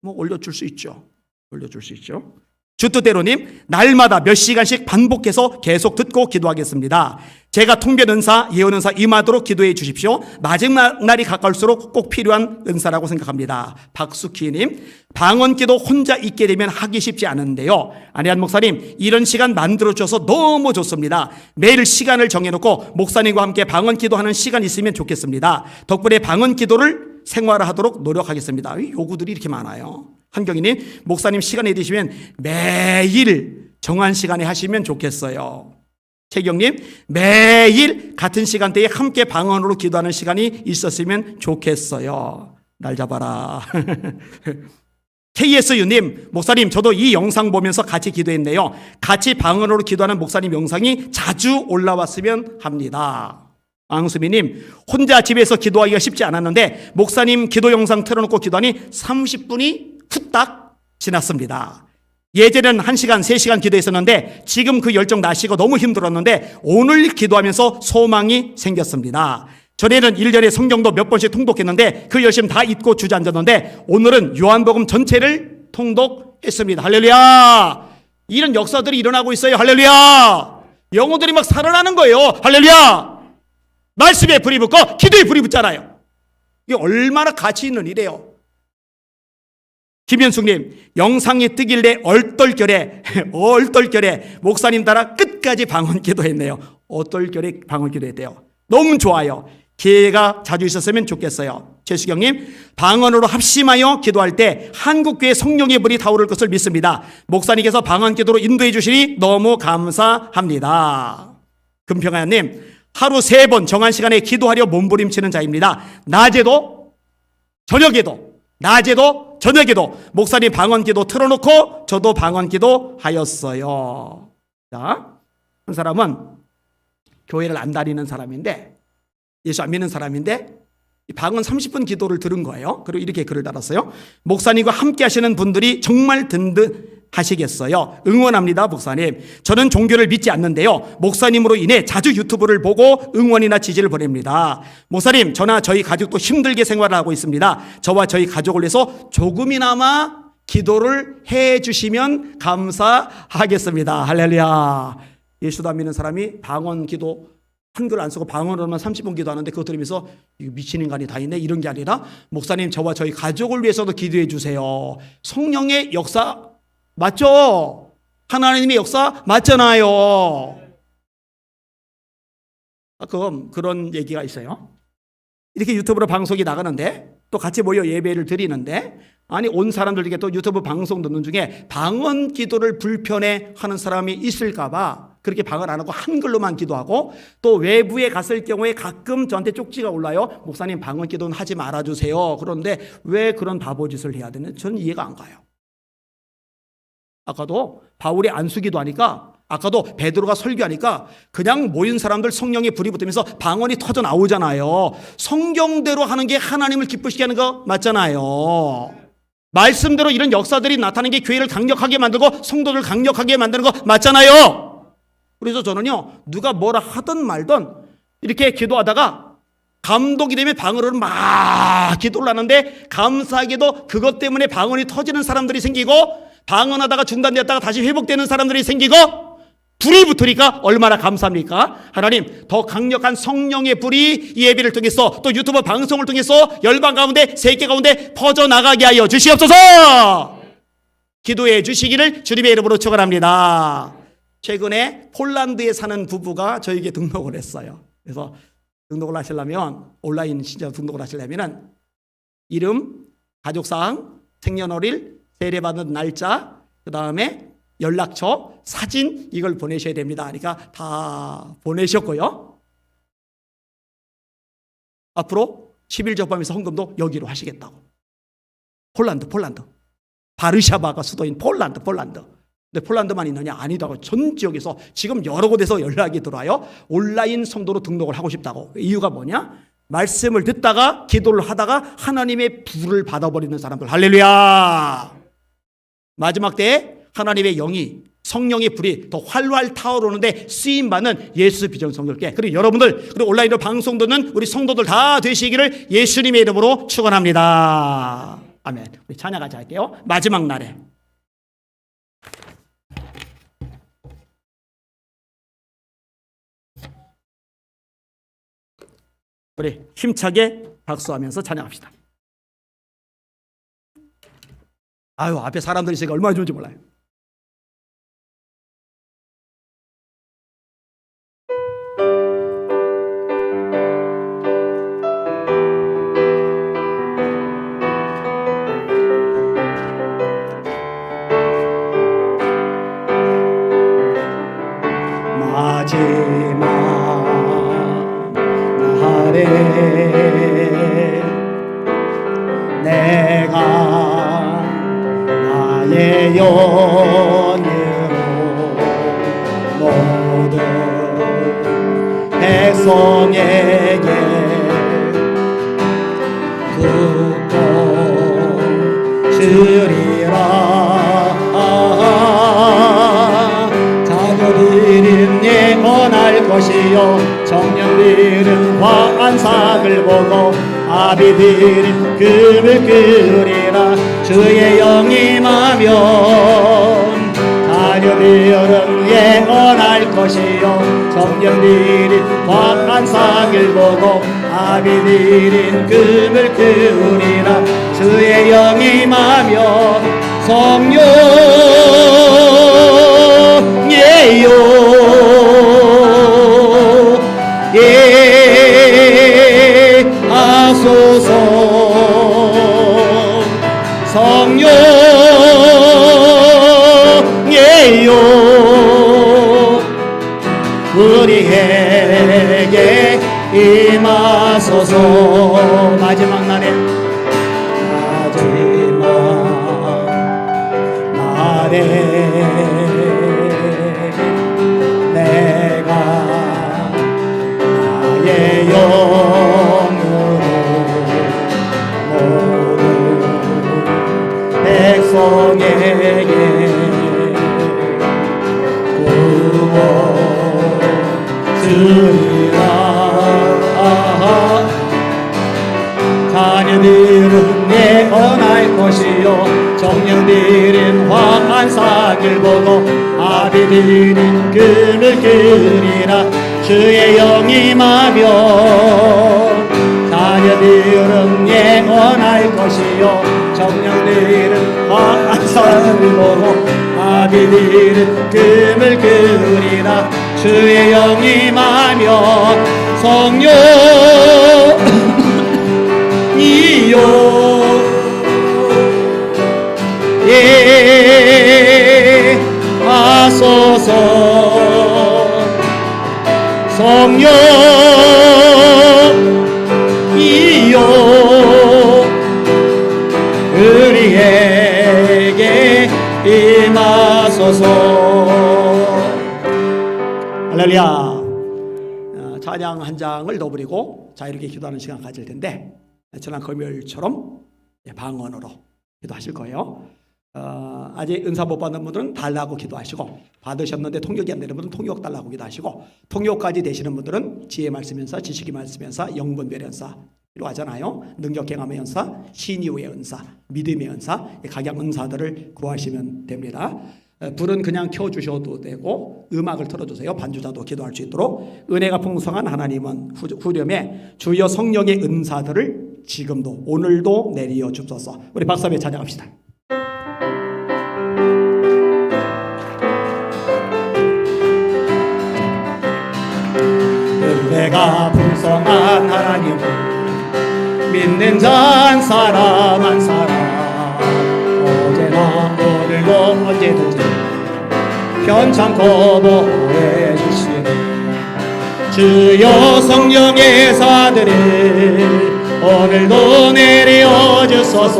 뭐 올려줄 수 있죠. 올려줄 수 있죠. 주뜻대로님, 날마다 몇 시간씩 반복해서 계속 듣고 기도하겠습니다. 제가 통변 은사, 예언 은사 임하도록 기도해 주십시오. 마지막 날이 가까울수록 꼭 필요한 은사라고 생각합니다. 박수키님, 방언 기도 혼자 있게 되면 하기 쉽지 않은데요. 안혜한 목사님, 이런 시간 만들어 주셔서 너무 좋습니다. 매일 시간을 정해놓고 목사님과 함께 방언 기도하는 시간 있으면 좋겠습니다. 덕분에 방언 기도를 생활화하도록 노력하겠습니다. 요구들이 이렇게 많아요. 한경희님, 목사님 시간이 되시면 매일 정한 시간에 하시면 좋겠어요. 최경님, 매일 같은 시간대에 함께 방언으로 기도하는 시간이 있었으면 좋겠어요. 날 잡아라. KSU님, 목사님 저도 이 영상 보면서 같이 기도했네요. 같이 방언으로 기도하는 목사님 영상이 자주 올라왔으면 합니다. 앙수미님, 혼자 집에서 기도하기가 쉽지 않았는데 목사님 기도 영상 틀어놓고 기도하니 30분이 후딱 지났습니다. 예전에는 1시간, 3시간 기도했었는데 지금 그 열정 나시고 너무 힘들었는데 오늘 기도하면서 소망이 생겼습니다. 전에는 1년에 성경도 몇 번씩 통독했는데 그 열심 다 잊고 주저앉았는데 오늘은 요한복음 전체를 통독했습니다. 할렐루야! 이런 역사들이 일어나고 있어요. 할렐루야! 영혼들이 막 살아나는 거예요. 할렐루야! 말씀에 불이 붙고 기도에 불이 붙잖아요. 이게 얼마나 가치 있는 일이에요. 김현숙님, 영상이 뜨길래 얼떨결에 목사님 따라 끝까지 방언 기도했네요. 얼떨결에 방언 기도했대요. 너무 좋아요. 기회가 자주 있었으면 좋겠어요. 최수경님, 방언으로 합심하여 기도할 때 한국교회 성령의 불이 타오를 것을 믿습니다. 목사님께서 방언 기도로 인도해 주시니 너무 감사합니다. 금평아님, 하루 3번 정한 시간에 기도하려 몸부림치는 자입니다. 낮에도 저녁에도 목사님 방언 기도 틀어놓고 저도 방언 기도 하였어요. 자, 한 사람은 교회를 안 다니는 사람인데 예수 안 믿는 사람인데 방언 30분 기도를 들은 거예요. 그리고 이렇게 글을 달았어요. 목사님과 함께 하시는 분들이 정말 든든하시겠어요. 응원합니다, 목사님. 저는 종교를 믿지 않는데요. 목사님으로 인해 자주 유튜브를 보고 응원이나 지지를 보냅니다. 목사님, 저나 저희 가족도 힘들게 생활을 하고 있습니다. 저와 저희 가족을 위해서 조금이나마 기도를 해 주시면 감사하겠습니다. 할렐루야. 예수도 안 믿는 사람이 방언 기도 한글 안 쓰고 방언으로만 30분 기도하는데 그거 들으면서 이거 미친 인간이 다 있네 이런 게 아니라 목사님 저와 저희 가족을 위해서도 기도해 주세요. 성령의 역사 맞죠? 하나님의 역사 맞잖아요. 가끔 그런 얘기가 있어요. 이렇게 유튜브로 방송이 나가는데 또 같이 모여 예배를 드리는데 아니 온 사람들 중에 또 유튜브 방송 듣는 중에 방언 기도를 불편해하는 사람이 있을까 봐 그렇게 방언 안 하고 한글로만 기도하고 또 외부에 갔을 경우에 가끔 저한테 쪽지가 올라요. 목사님 방언 기도는 하지 말아주세요. 그런데 왜 그런 바보짓을 해야 되는 저는 이해가 안 가요. 아까도 바울이 안수기도 하니까 아까도 베드로가 설교하니까 그냥 모인 사람들 성령의 불이 붙으면서 방언이 터져 나오잖아요. 성경대로 하는 게 하나님을 기쁘시게 하는 거 맞잖아요. 말씀대로 이런 역사들이 나타나는 게 교회를 강력하게 만들고 성도들 강력하게 만드는 거 맞잖아요. 그래서 저는요, 누가 뭐라 하든 말든 이렇게 기도하다가 감독이 되면 방언으로 막 기도를 하는데 감사하게도 그것 때문에 방언이 터지는 사람들이 생기고 방언하다가 중단되었다가 다시 회복되는 사람들이 생기고 불이 붙으니까 얼마나 감사합니까? 하나님 더 강력한 성령의 불이 이 예배를 통해서 또 유튜브 방송을 통해서 열방 가운데 세계 가운데 퍼져나가게 하여 주시옵소서. 기도해 주시기를 주님의 이름으로 축원합니다. 최근에 폴란드에 사는 부부가 저에게 등록을 했어요. 그래서 등록을 하시려면 온라인 신청 등록을 하시려면 이름, 가족사항, 생년월일, 세례받은 날짜, 그 다음에 연락처, 사진 이걸 보내셔야 됩니다. 그러니까 다 보내셨고요. 앞으로 10일 접함에서 헌금도 여기로 하시겠다고. 폴란드. 바르샤바가 수도인 폴란드. 근데 폴란드만 있느냐? 아니다고. 전 지역에서 지금 여러 곳에서 연락이 들어와요. 온라인 성도로 등록을 하고 싶다고. 이유가 뭐냐? 말씀을 듣다가 기도를 하다가 하나님의 불을 받아버리는 사람들. 할렐루야. 마지막 때에 하나님의 영이 성령의 불이 더 활활 타오르는데 쓰임받는 예수 비전성결계 그리고 여러분들 그리고 온라인으로 방송 듣는 우리 성도들 다 되시기를 예수님의 이름으로 축원합니다. 아멘. 우리 찬양하자 할게요. 마지막 날에 우리 힘차게 박수하면서 찬양합시다. 아유, 앞에 사람들이 제가 얼마나 좋은지 몰라요. 마지막 날에 내가 나의 연유로 모든 백성에게 굽고 주리라. 자녀들은 예언할 것이요 청년들은 환상을 보고 아비들은 금을 끄리라. 주의 영이 임하면 자녀들은 예언할 것이요 청년들은 환상을 보고 아비들은 금을 끄리라. 주의 영이 임하면 성령이요 하소서. 성령이요 우리에게 임하소서. 마지막 날에 내가 나의 영으로 모든 백성에게 구원 주리라. 자녀들은 예언할 것이요 청년들은 환상을 보고 아비들은 금을 끄리라. 주의 영이 임하면 자녀들은 예언할 것이요 청년들은 환상을 보고 아비들은 금을 끄리라. 주의 영이 임하면 성령이요 하소서. 성령이요 우리에게 임하소서. 할렐루야. 찬양 한 장을 더 부리고 자유롭게 기도하는 시간 가질 텐데 지난 금요일처럼 방언으로 기도하실 거예요. 아직 은사 못 받는 분들은 달라고 기도하시고, 받으셨는데 통역이 안 되는 분들은 통역 달라고 기도하시고, 통역까지 되시는 분들은 지혜 말씀 연사, 지식이 말씀 연사, 영분별 연사 필요하잖아요. 능력 경험의 연사, 신유의 은사, 믿음의 은사, 각양 은사들을 구하시면 됩니다. 불은 그냥 켜주셔도 되고 음악을 틀어주세요. 반주자도 기도할 수 있도록. 은혜가 풍성한 하나님은 후렴에 주여 성령의 은사들을 지금도 오늘도 내리어 주소서. 우리 박사님 찬양합시다. 은혜가 풍성한 하나님을 믿는 자 한 사람 한 사람 어제나 오늘도 언제든지 편찮고 보호해 주시네. 주여 성령의 사들을 오늘도 내려 주소서.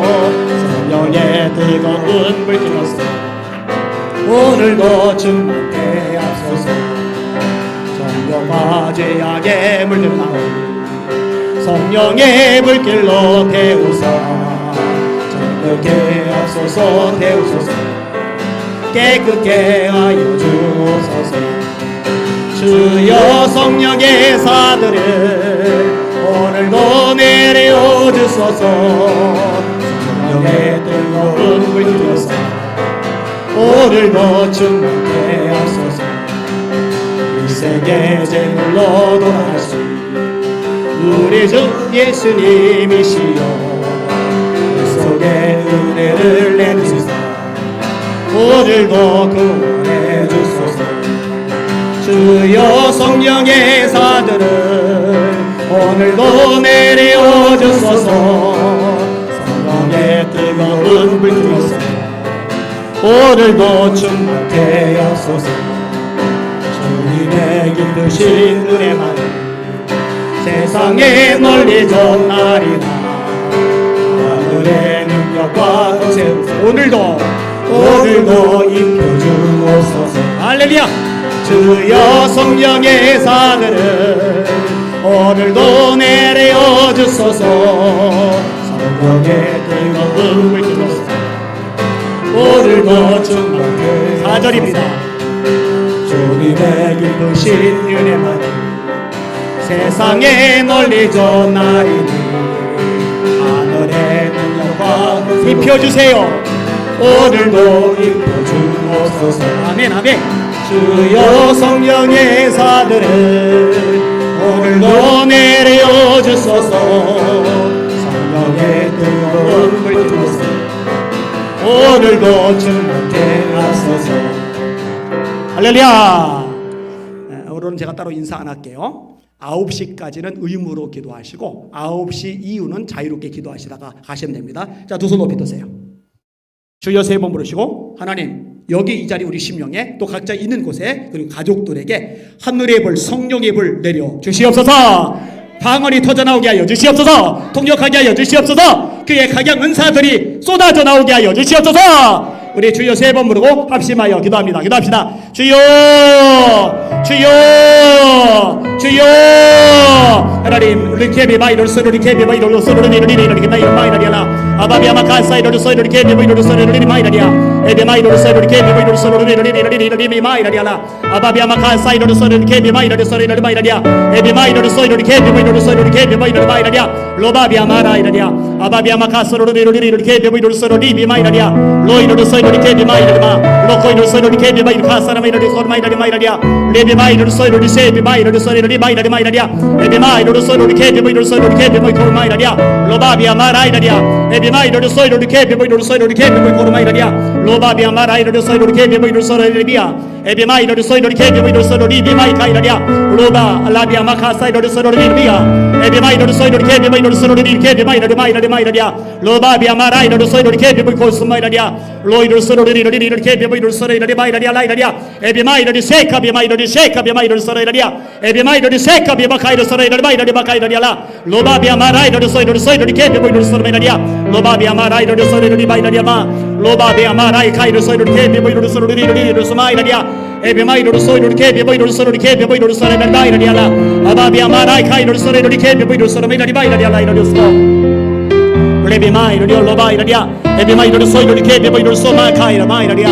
성령의 뜨거운 불길로서 오늘도 충만케 하소서. 정욕과 죄악에 물든 마음 성령의 불길로 태우사 정욕케 하소서. 태우소서. 깨끗게 하여 주소서. 주여 성령의 사들을 오늘도 내려 주소서. 성령의 뜨거운 불길로서 오늘도 충만케 하소서. 이 세계 제물로 돌아가시 우리 주 예수님이시여 그 속에 은혜를 내주사 오늘도 구원해 주소서. 주여 성령의 사들을 오늘도 내려 주소서. 성령의 뜨거운 불 주소서. 오늘도 충만케 하소서. 주님의 기쁘신 은혜만 세상에 널리 전하리라. 하늘의 능력과 권세 오늘도 입혀 주옵소서. 할렐루야. 주여 성령의 사들을 오늘도 내려 주소서. 성령의 뜨거운 불 주소서. 오늘도 충만케 4절입니다. 주님의 기쁘신 은혜만 세상에 널리 전하리니 하늘의 능력과 입혀주세요. 오늘도 입혀주옵소서. 아멘 아멘. 주여 성령의 사들을 오늘도 내려주소서. 성령의 뜨거운 불 주소서. 오늘도 충만케 하소서. 할렐루야. 오늘은 제가 따로 인사 안 할게요. 9시까지는 의무로 기도하시고 9시 이후는 자유롭게 기도하시다가 가시면 됩니다. 자, 두 손 높이 드세요. 주여 세 번 부르시고, 하나님 여기 이 자리 우리 심령에 또 각자 있는 곳에 그리고 가족들에게 하늘의 불 성령의 불 내려 주시옵소서. 방언이 터져나오게 하여 주시옵소서. 통역하게 하여 주시옵소서. 그의 각양 은사들이 쏟아져 나오게 하여 주시옵소서. 우리 주여 세 번 부르고 합심하여 기도합니다. 기도합시다. 주여 주여 주여. 하나님 리케비 마이로스 리케비 마이로스 리케비 마이로리아나 아바비아마 카사이로스 리케비 마이로스 리케비 마이로리아 에비 마이로스 리케비 마이로스 리케비 마이로리아나 아바비아마 카사이로스 리케비 마이로스 리케비 마이로리아 에비 마이로스 리케비 마이로스 리케비 마이로리아 로바비아마 라이로리아 아바비아마 카사로스 리케비 마이로스 리케비 마이로리아 로이로스 리케비 마이로리아 로코이로스 리케비 마이로스 카사라 마이로스 마이로리아 레비 마이로스 리케비 마이로스 리케비 마이로리아 에비 마이로스 리케비 마이로스 리케비 마이로리아 로바비아 마라이라리아 에비 마이로스 리케비 마이로스 리케비 마이로리아 로바비아 마라이로스 리케비 마이로스 리비아 에비 마이로스 리케비 마이로스 리비 마이카이라리아 로바 알라비아 마카사이로스 리비아 에비 마이로스 리케비 마이로스 리케비 마이로리아 로바비아 마라이로스 리케비 마이로스 마이라리아 로이로스 리케비 마이로스 리바이라리아 라이라리아 에비 마이로스 세카비 마이로스 세카비 마이로스 라이라리아 에비 마이로스 세카비 마카이로스 라이라리아 마카이라리아 로바비아 마라이로스 리케비 마이로스 라이라리아 로바비아 마라이로스 리바이라리아 마 로바비아 마라이 카이로스 리케비 마이로스 리리리로스 마이라리아 에비 마이로스 리케비 마이로스 리케비 마이로스 라이라리아 아바비아 마라이 카이로스 리케비 마이로스 라이라리아 라이라리오스 레비 마이로리오 로바이라리아 에비 마이로스 리케비 마이로스 마카이라 마이라리아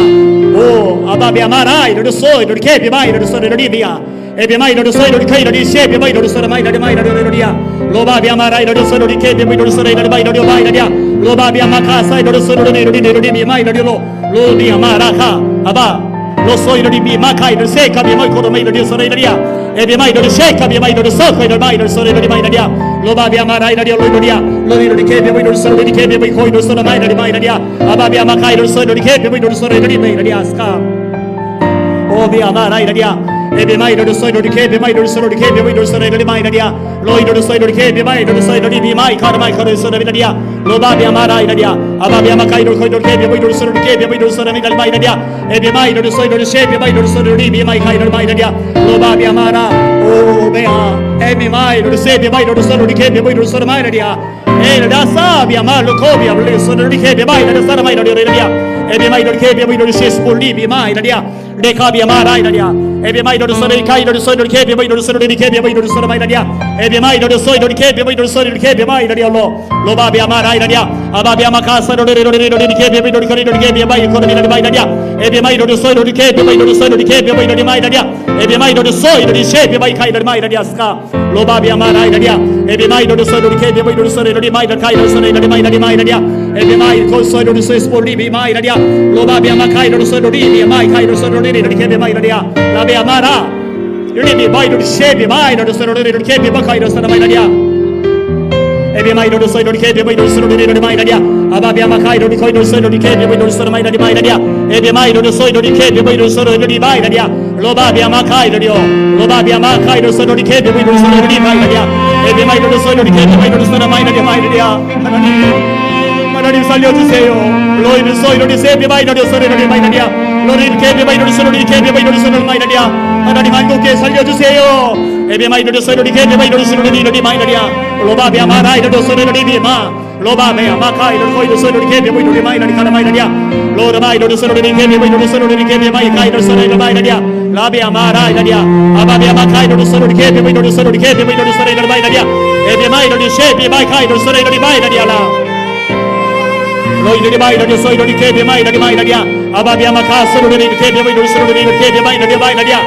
오 아바비아 마라이 로스 리케비 마이로스 리비아 에비 마이로스 리케이라리 세비 마이로스 마이라리아 로바비아 마라이 로스 리케비 마이로스 라이라리아 마이라리아 로바비아 마카사이 로스 리리리리 마이라리오 로비아 마라카 아바 로소이르리 마카이르 세카비 마이코로 마이르리 소레이리아 에비 마이르리 세카비 마이르리 소코이르 마이르 소레이리 마이라리아 로바비아 마라이라리아 로이리아 로이르리 케비 마이르리 소레이리 케비 마이코이르 소레 마이르리 마이라리아 아바비아 마카이르 소레이리 케비 마이르리 소레이리 마이라리아 스카 오비아 마라이라리아 에비 마이르리 소이르리 케비 마이르리 소레이리 케비 마이르리 소레이리 마이라리아 로이르리 소이르리 케비 마이르리 소레이리 비 마이카르 마이카르 소레이리아 로바비아 마라이라리아 아바비아 마카이르 코이르 케비 마이르리 소레이리 케비 마이르리 소레이리 마이라리아 에비 마이르리 소이르리 세비 마이르리 소레이리 비 마이카이르 마이라리아 로바비아 마라 오베아 에비 마이르리 세비 마이르리 소레이리 케비 마이르리 소레 마이라리아 에르다 사비아 마르 코비아 블리 소레이리 케비 마이르리 사라 마이라리아 에비 마이르리 케비 마이르리 세스 볼리비 마이라리아 레카비아 마라이라리아 에비 마이르리 소레이리 카이르리 소레이리 케비 마이르리 소레이리 케비 마이르리 소레 마이라리아 에비 마이르리 소이르리 케비 마이르리 소레이리 케비 마이라리아 로바비아 마라이라리아 아바비아 마카사로리리리리리 케비 마이르리 코리리 케비 마이르리 마이라리아 에비 마이르리 소이르리 케비 마이르리 소이르리 케비 마이르리 마이라리아 에비 마이르리 소이르리 세비 마이카이르리 마이라리아 스카 로바비아 마라이라리아 에비 마이르리 소이르리 케비 마이르리 소이르리 마이르리 카이르리 소이르리 마이라리 마이라리아 에비 마이르리 소이르리 소이스폴리비 마이라리아 로바비아 마카이르리 소이르리 마이카이르리 소이르리 케비 마이라리아 라비아 마라 리비 마이르리 세비 마이르리 소이르리 케비 마카이르리 소이르리 마이라리아 Ebi mai do so do ke be do so do de mai dia. Ababia makai do ko do so do ke be do so mai dia. Ebi mai do so do ke be do so do di mai dia. Loba bia makai do. Loba bia makai do so do ke be do so do di mai dia. Ebi mai do so do ke be do so mai dia. 하나님 살려주세요. 로이는 소이로니 세비바이너리 소리로니 마이너리야. 로이는 케비바이너리 소리로니 케비바이너리 소리로니 마이너리야. 하나님 한국에 살려주세요. 에비마이너리 소리로니 케비바이너리 소리로니 마이너리야. 로바비아 마라이너리 소리로니 비마. 로바베아 마카이너리 코이너 소리로니 케비바이너리 마이너리 카나 마이너리야. 로르바이너리 소리로니 케비바이너리 소리로니 케비바이카이너리 소리로니 마이너리야. 라비아 마라이너리야. 아바비아 마카이너리 소리로니 케비바이너리 소리로니 케비바이너리 소리로니 마이너리야. 에비마이너리 셰비바이카이너리 소리로니 마이너리야라. Loidori mai nadia soidori kebe mai nadia ababia makasoro ni kebe mai dori ni kebe mai nadia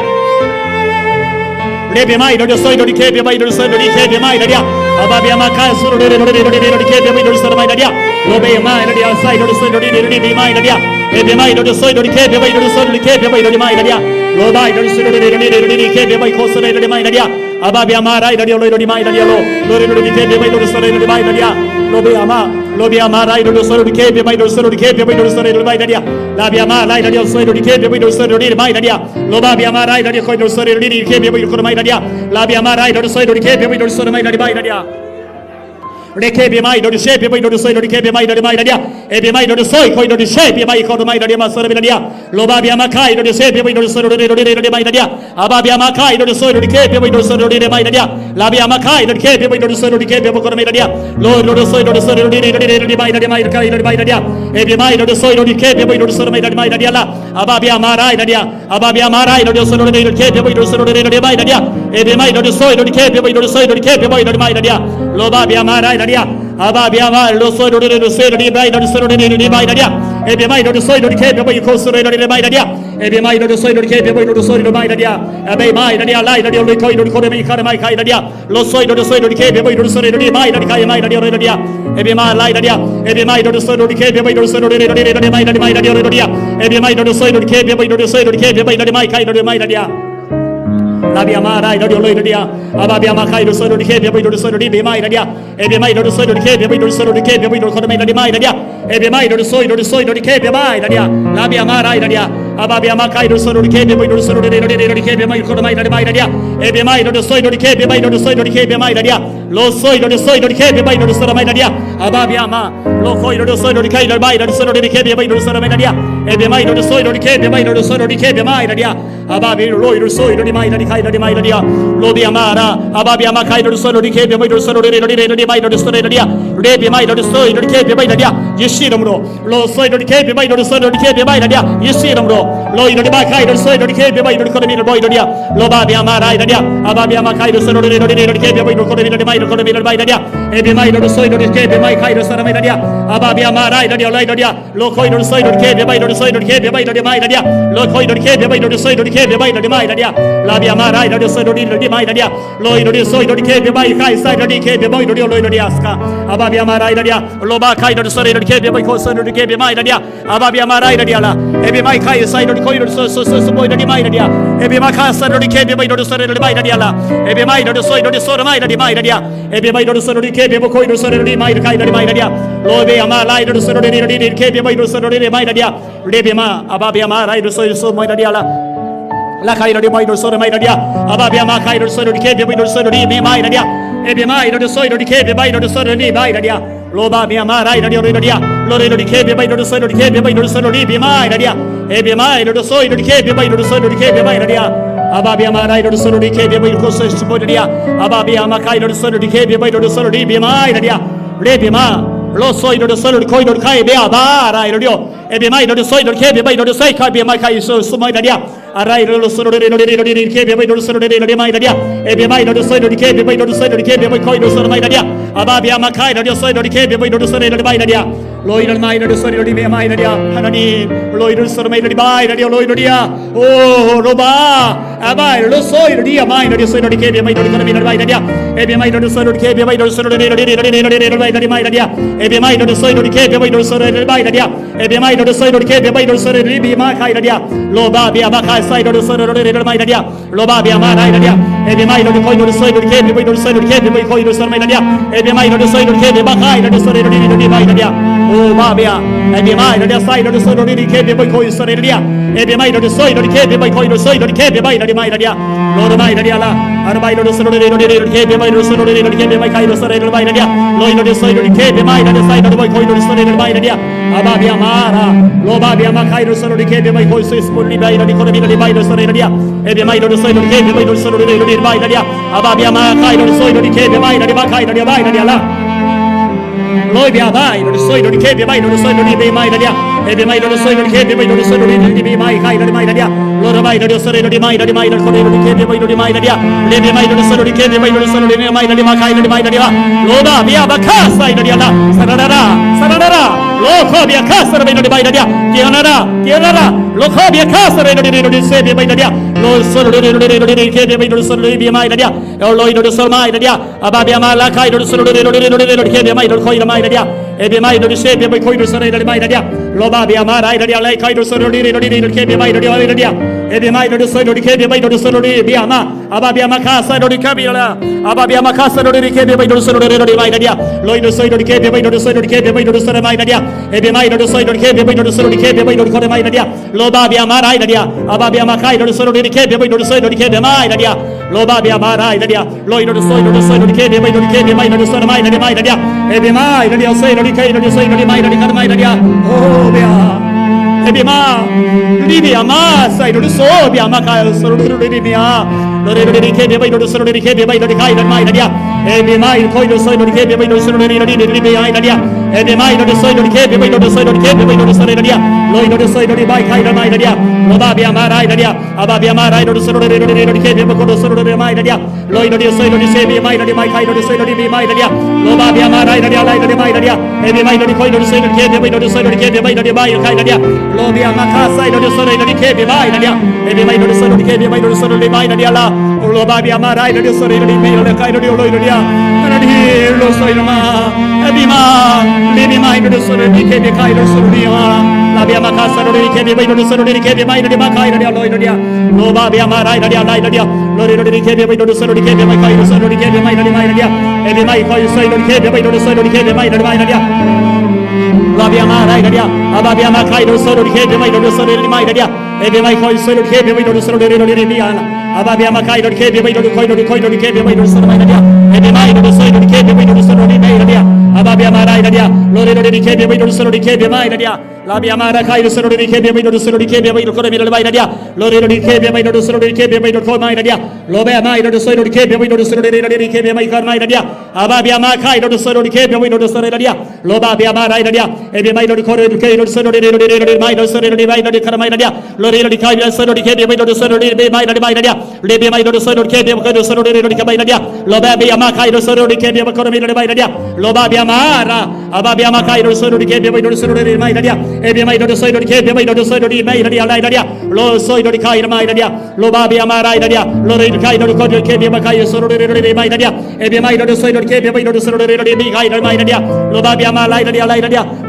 lebe mai nadia soidori kebe mai nadia ababia makasoro ni kebe mai nadia lobe mai nadia soidori ni mai nadia ebe mai nadia soidori kebe mai nadia lobai dori ni kebe mai kosoro ni mai nadia ababia marai nadia loidori mai nadia lori kebe mai nadia lobe ama Lobi amarai do soro di kebe mai do soro di kebe mai do soro di mai dadia. Labi amarai do soro di kebe mai do soro di mai dadia. Lobabi amarai do koi do soro di kebe mai do mai dadia. Labi amarai do soro di kebe mai do soro mai dadia. Rekebe mai do shepe mai do soro di kebe mai dadia. Ebe mai do soi koi do shepe mai ko do mai dadia masoro dadia. Lobabi amakai do shepe mai do soro di mai dadia. Ababi amakai do soro di kebe mai do soro di mai dadia. Labi amakai do kebe mai do soro di kebe ko do mai dadia. Lord do soro di mai dadia. Ebe mai do soro di kebe mai do soro mai dadia la. Ababi amarai do soro di kebe mai do soro di mai dadia. Ebe mai do soro di kebe mai do soro di kebe mai dadia. Lobabi amarai dadia. Ababi amarai do soro di mai do soro di mai dadia. Ebe mai do soro di kebe mai ko soro di mai dadia. Ebe mai do soro di kebe mai do soro di mai dadia. Ebe mai dadia lai dadia lo koi do ko mai kar mai kai dadia. Lo soro di kebe mai do soro di mai dadia kai mai dadia. Ebe mai lai dadia. Ebe mai do soro di kebe mai do soro di mai dadia. Ebe mai do soro di kebe mai do soro di kebe mai kai dadia. Labi amarai do lo dadia. Ababi amakai do soro di kebe mai do soro di mai dadia. Ebe mai do soro di kebe mai do soro di kebe mai do ko mai dadia. Ebe mai do soro di kebe mai dadia. Labi amarai dadia. Ababi amakai do soro di kebe mai do soro di kebe mai ko mai dadia. Ebe mai do soro di kebe mai do soro di kebe mai dadia. Lo soro di kebe mai do soro mai dadia. Ababi ama lo koi do soro di kebe mai do soro di kebe mai do soro mai dadia. Ebe mai do soro di kebe mai do soro di kebe mai dadia. Ababi lo do soro di mai dadia. Lobi amara ababi amakai do soro di kebe mai do soro di mai do soro dadia. Lebi mai do soro di kebe mai dadia. Yeshiramro lo soro di kebe mai do soro di kebe mai dadia. Yeshiramro lo do makai do soro di kebe mai do ko mi boy dadia. Lobabi amara dadia. Ababi amakai do soro di kebe mai do ko mi mai dadia. Ebi mai do soro di kebe mai kai do soro mai dadia. Ababi amara dadia lo dadia. Lo koi do soro di kebe mai do soro di kebe mai dadia. Lo koi do kebe mai do soro di kebe mai dadia. Labi amara do soro di mai dadia. Lo do soro di kebe mai kai sai do di kebe mai do lo dadia ska. Ababi amara dadia. Lo ba kai do soro di kebe mai ko soro di kebe mai dadia. Ababi amara dadia la. Ebi mai kai sai do koi do so boy di mai dadia. Ebi mai kai sai do di kebe mai do soro di mai dadia la. Ebi mai do soro mai dadia. Ebi mai do soro di kebe mo koi do soro di mai kai di mai dadia. Lo be amara do soro di kebe mai do soro di mai dadia. Lebi ma ababi amara do so mai dadia la. La kai do mai do soro mai dadia. Ababi ama kai do soro di kebe mai do soro di mai dadia. Ebi mai do soro di kebe mai do soro di mai dadia. Lo ba mi amara dadia. Lo di kebe mai do soro di kebe mai do soro di mai dadia. Ebi mai do soro di kebe mai do soro di kebe mai dadia. Ababi amarai do soro di kebe mai ko so dadia. Ababi amakai do soro di kebe mai do soro di mai dadia. Lebi ma lo soi do soro di koi do kai be abara dio. Ebi mai do soi do kebe mai do sai kai be mai kai so mai dadia. Arai do soro di kebe mai do soro di mai dadia. Ebi mai do soi do kebe mai do soro di kebe mai koi do soro mai dadia. Ababi amakai do soi do kebe mai do soro di mai dadia. 로이를 마이너리 소리를 비 마이너리야 하나님 로이를 소리 마이너리 마이너리야 로이너리야 오 로바 아바이 로소이너리야 마이너리 소리를 케비 마이너리 마이너리 마이너리야 에비 마이너리 소리를 케비 마이너리 소리를 마이너리 마이너리야 에비 마이너리 소리를 케비 마이너리 소리를 마이너리야 에비 마이너리 소리를 케비 마이너리 소리를 비 마이너리야 로바 비아마 카사이너리 소리를 마이너리야 로바 비아마 라이너리야 에비 마이너리 코이너리 소리를 케비 마이너리 소리를 케비 마이너리 소리를 마이너리야 에비 마이너리 소리를 케비 마이너리 소리를 마이너리야 오 바비야 에비 마이너리 사이너리 소리를 케비 마이너리 소리를야 에비 마이너리 소리를 케비 마이너리 소리를 케비 마이너리야 로르 마이너리야라 아르바이너리 소리를 케비 마이너리 소리를 케비 마이너리 소리를 마이너리야 로이너리 소리를 케비 마이너리 사이너리 마이너리 소리를 마이너리야 아바비야 마라 로바비야 마카이너리 소리를 케비 마이너리 소리를 마이너리 코르미너리 마이너리 소리를야 에비 마이너리 소리를 케비 마이너리 소리를 마이너리야 아바비야 마카이너리 소리를 케비 마이너리 마카이너리 마이너리야라 Loi bia bai no soi no ke bia bai no soi no be mai dia e be mai no soi no ke bia bai no soi no be mai kai no mai dia lo bai no soi no mai no mai no ko no ke bia bai no mai dia le be mai no soi no ke bia bai no soi no mai dia ma kai no mai dia lo ba bia ba kha sai no dia la sarara lo ko bia kha sai no mai dia kianara lo ko bia kha sai no se bia bai dia lo soi no ke bia bai no soi no be mai dia lo no soi mai dia aba bia ma la kai no soi no ke bia mai no ko mai dia e be mai no se bia bai ko no soi no mai dia lo ba bia ma rai dia lai kai no soi no ke bia mai dia e be mai no soi no ke bia bai no soi no bia ma aba bia ma kha sai no ke bia la aba bia ma kha sai no ke bia bai no soi no mai dia lo no soi no ke bia bai no soi no ke bia bai no soi mai dia e be mai no soi no ke bia bai no soi no ke bia bai no ko mai dia lo ba bia ma rai dia aba bia ma kai no soi no ke bia bai no soi no ke bia mai dia lo ba bia ma rai dia lo no soi no ke bia bai no ke bia bai no soi mai dia e be mai dia soi no ke no soi no mai dia oh bia e be ma libia ma sai no so bia ma kai so no libia lo re no ke bia bai no soi no ke bia bai no kai no mai dia e be mai ko no soi no ke bia bai no soi no libia dia e be mai no soi no ke bia bai no soi no ke bia bai no soi dia lo no soi no mai kai no mai dia lo ba bia ma rai dia aba bia ma rai no soi no ke bia ko no soi no mai dia lo no soi no se bia mai no mai kai no soi no bi mai dia lo ba bia ma rai dia lai no mai dia e be mai no ko no soi no ke bia bai no soi no ke bia bai no mai kai dia lo bia ma kha sai no soi no ke bia mai dia e be mai no soi no ke bia bai no soi no mai dia la lo ba bia ma rai no soi no bi no kai no lo dia ana di lo soi no ma e bi ma le bi mai no soi no ke bia kai no soi no dia la bia ma kha sai no ke bia bai no soi no ke bia mai no ma kai no dia lo ba bia ma rai dia lai dia lo re no ke bia bai no soi no ke bia mai kai no soi no ke bia mai dia e bi mai ko soi no ke bia bai no soi no ke bia mai dia la bia ma rai dia aba bia ma kai no soi no ke bia mai no soi no mai dia e bi mai ko soi no ke bia bai no soi no dia aba bia ma kai no ke bia bai no ko no ke bia bai no soi mai dia e bi mai no soi no ke bia bai no soi no mai dia aba bia ma rai dia lo re no ke bia bai no soi no ke bia mai dia la bia ma ra kai no soi no ke bia bai no soi no ke bia bai no ko mai dia lo re no ke bia bai no soi no ke bia bai no ko mai dia lo bia mai no soi no ke bia bai no soi no ke bia mai kar mai dia aba bia ma kai no soi no ke bia bai no soi no dia lo ba bia ma rai dia e bia mai no ko ke no soi no mai no soi no mai no kar mai dia lo re no kai no soi no ke bia bai no soi no mai dia le bia mai no soi no ke bia bai no soi no ke mai dia lo ba bia ma kai no soi no ke bia ko mai dia lo ba bia ma ra aba bia ma kai no soi no ke bia bai no soi no mai dia e bia mai no soi no ke bia bai no soi no mai dia lai dia lo soi no kai mai dia lo ba bia ma rai dia lo re kai no ko ke bia kai soi no mai dia e bia mai no soi no ke bia bai no soi no kai mai dia lo ba bia ma lai dia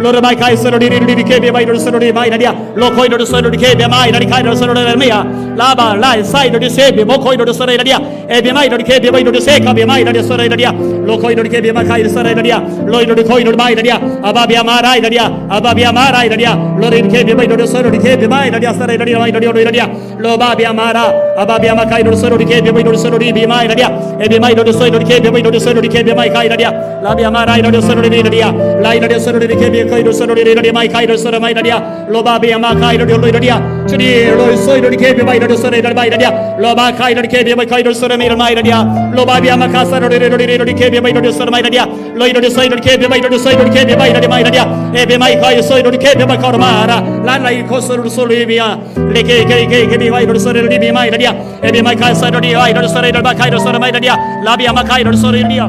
lo re mai kai soi no ke bia bai no soi no mai dia lo koi no soi no ke bia mai dia kai no soi no mai la ba lai sai no se bia mo koi no soi dia e bia mai no ke bia bai no se ka bia mai dia soi dia lo koi no ke bia ma kai soi dia lo no koi no mai dia aba bia ma rai dia aba bia ma rai dia lo re ke bia bai no soi no ke bia mai dia soi dia mai dia lo ba bia ma ra aba bia ma kai no soi no ke bia bai no soi no bia mai dia e bia mai no soi no ke bia bai no soi no ke bia mai kai dia la bia ma rai no soi no dia lai no soi no ke bia kai no soi no mai kai no soi mai dia lo ba bia ma kai no dia chini lo soi no ke bia bai no soi no mai dia lo ba kai no ke bia bai kai no soi mai dia lo ba bia ma ka soi no ke bia bai no soi mai dia lo no soi no ke bia bai no soi no ke bia bai mai dia e bia mai kai soi no ke bia bai ka ma ra la lai ko soi no soi bia le ke bia bai no soi no bia mai dia e bia mai kai soi no dia no soi no ba kai no soi mai dia la bia ma kai no soi dia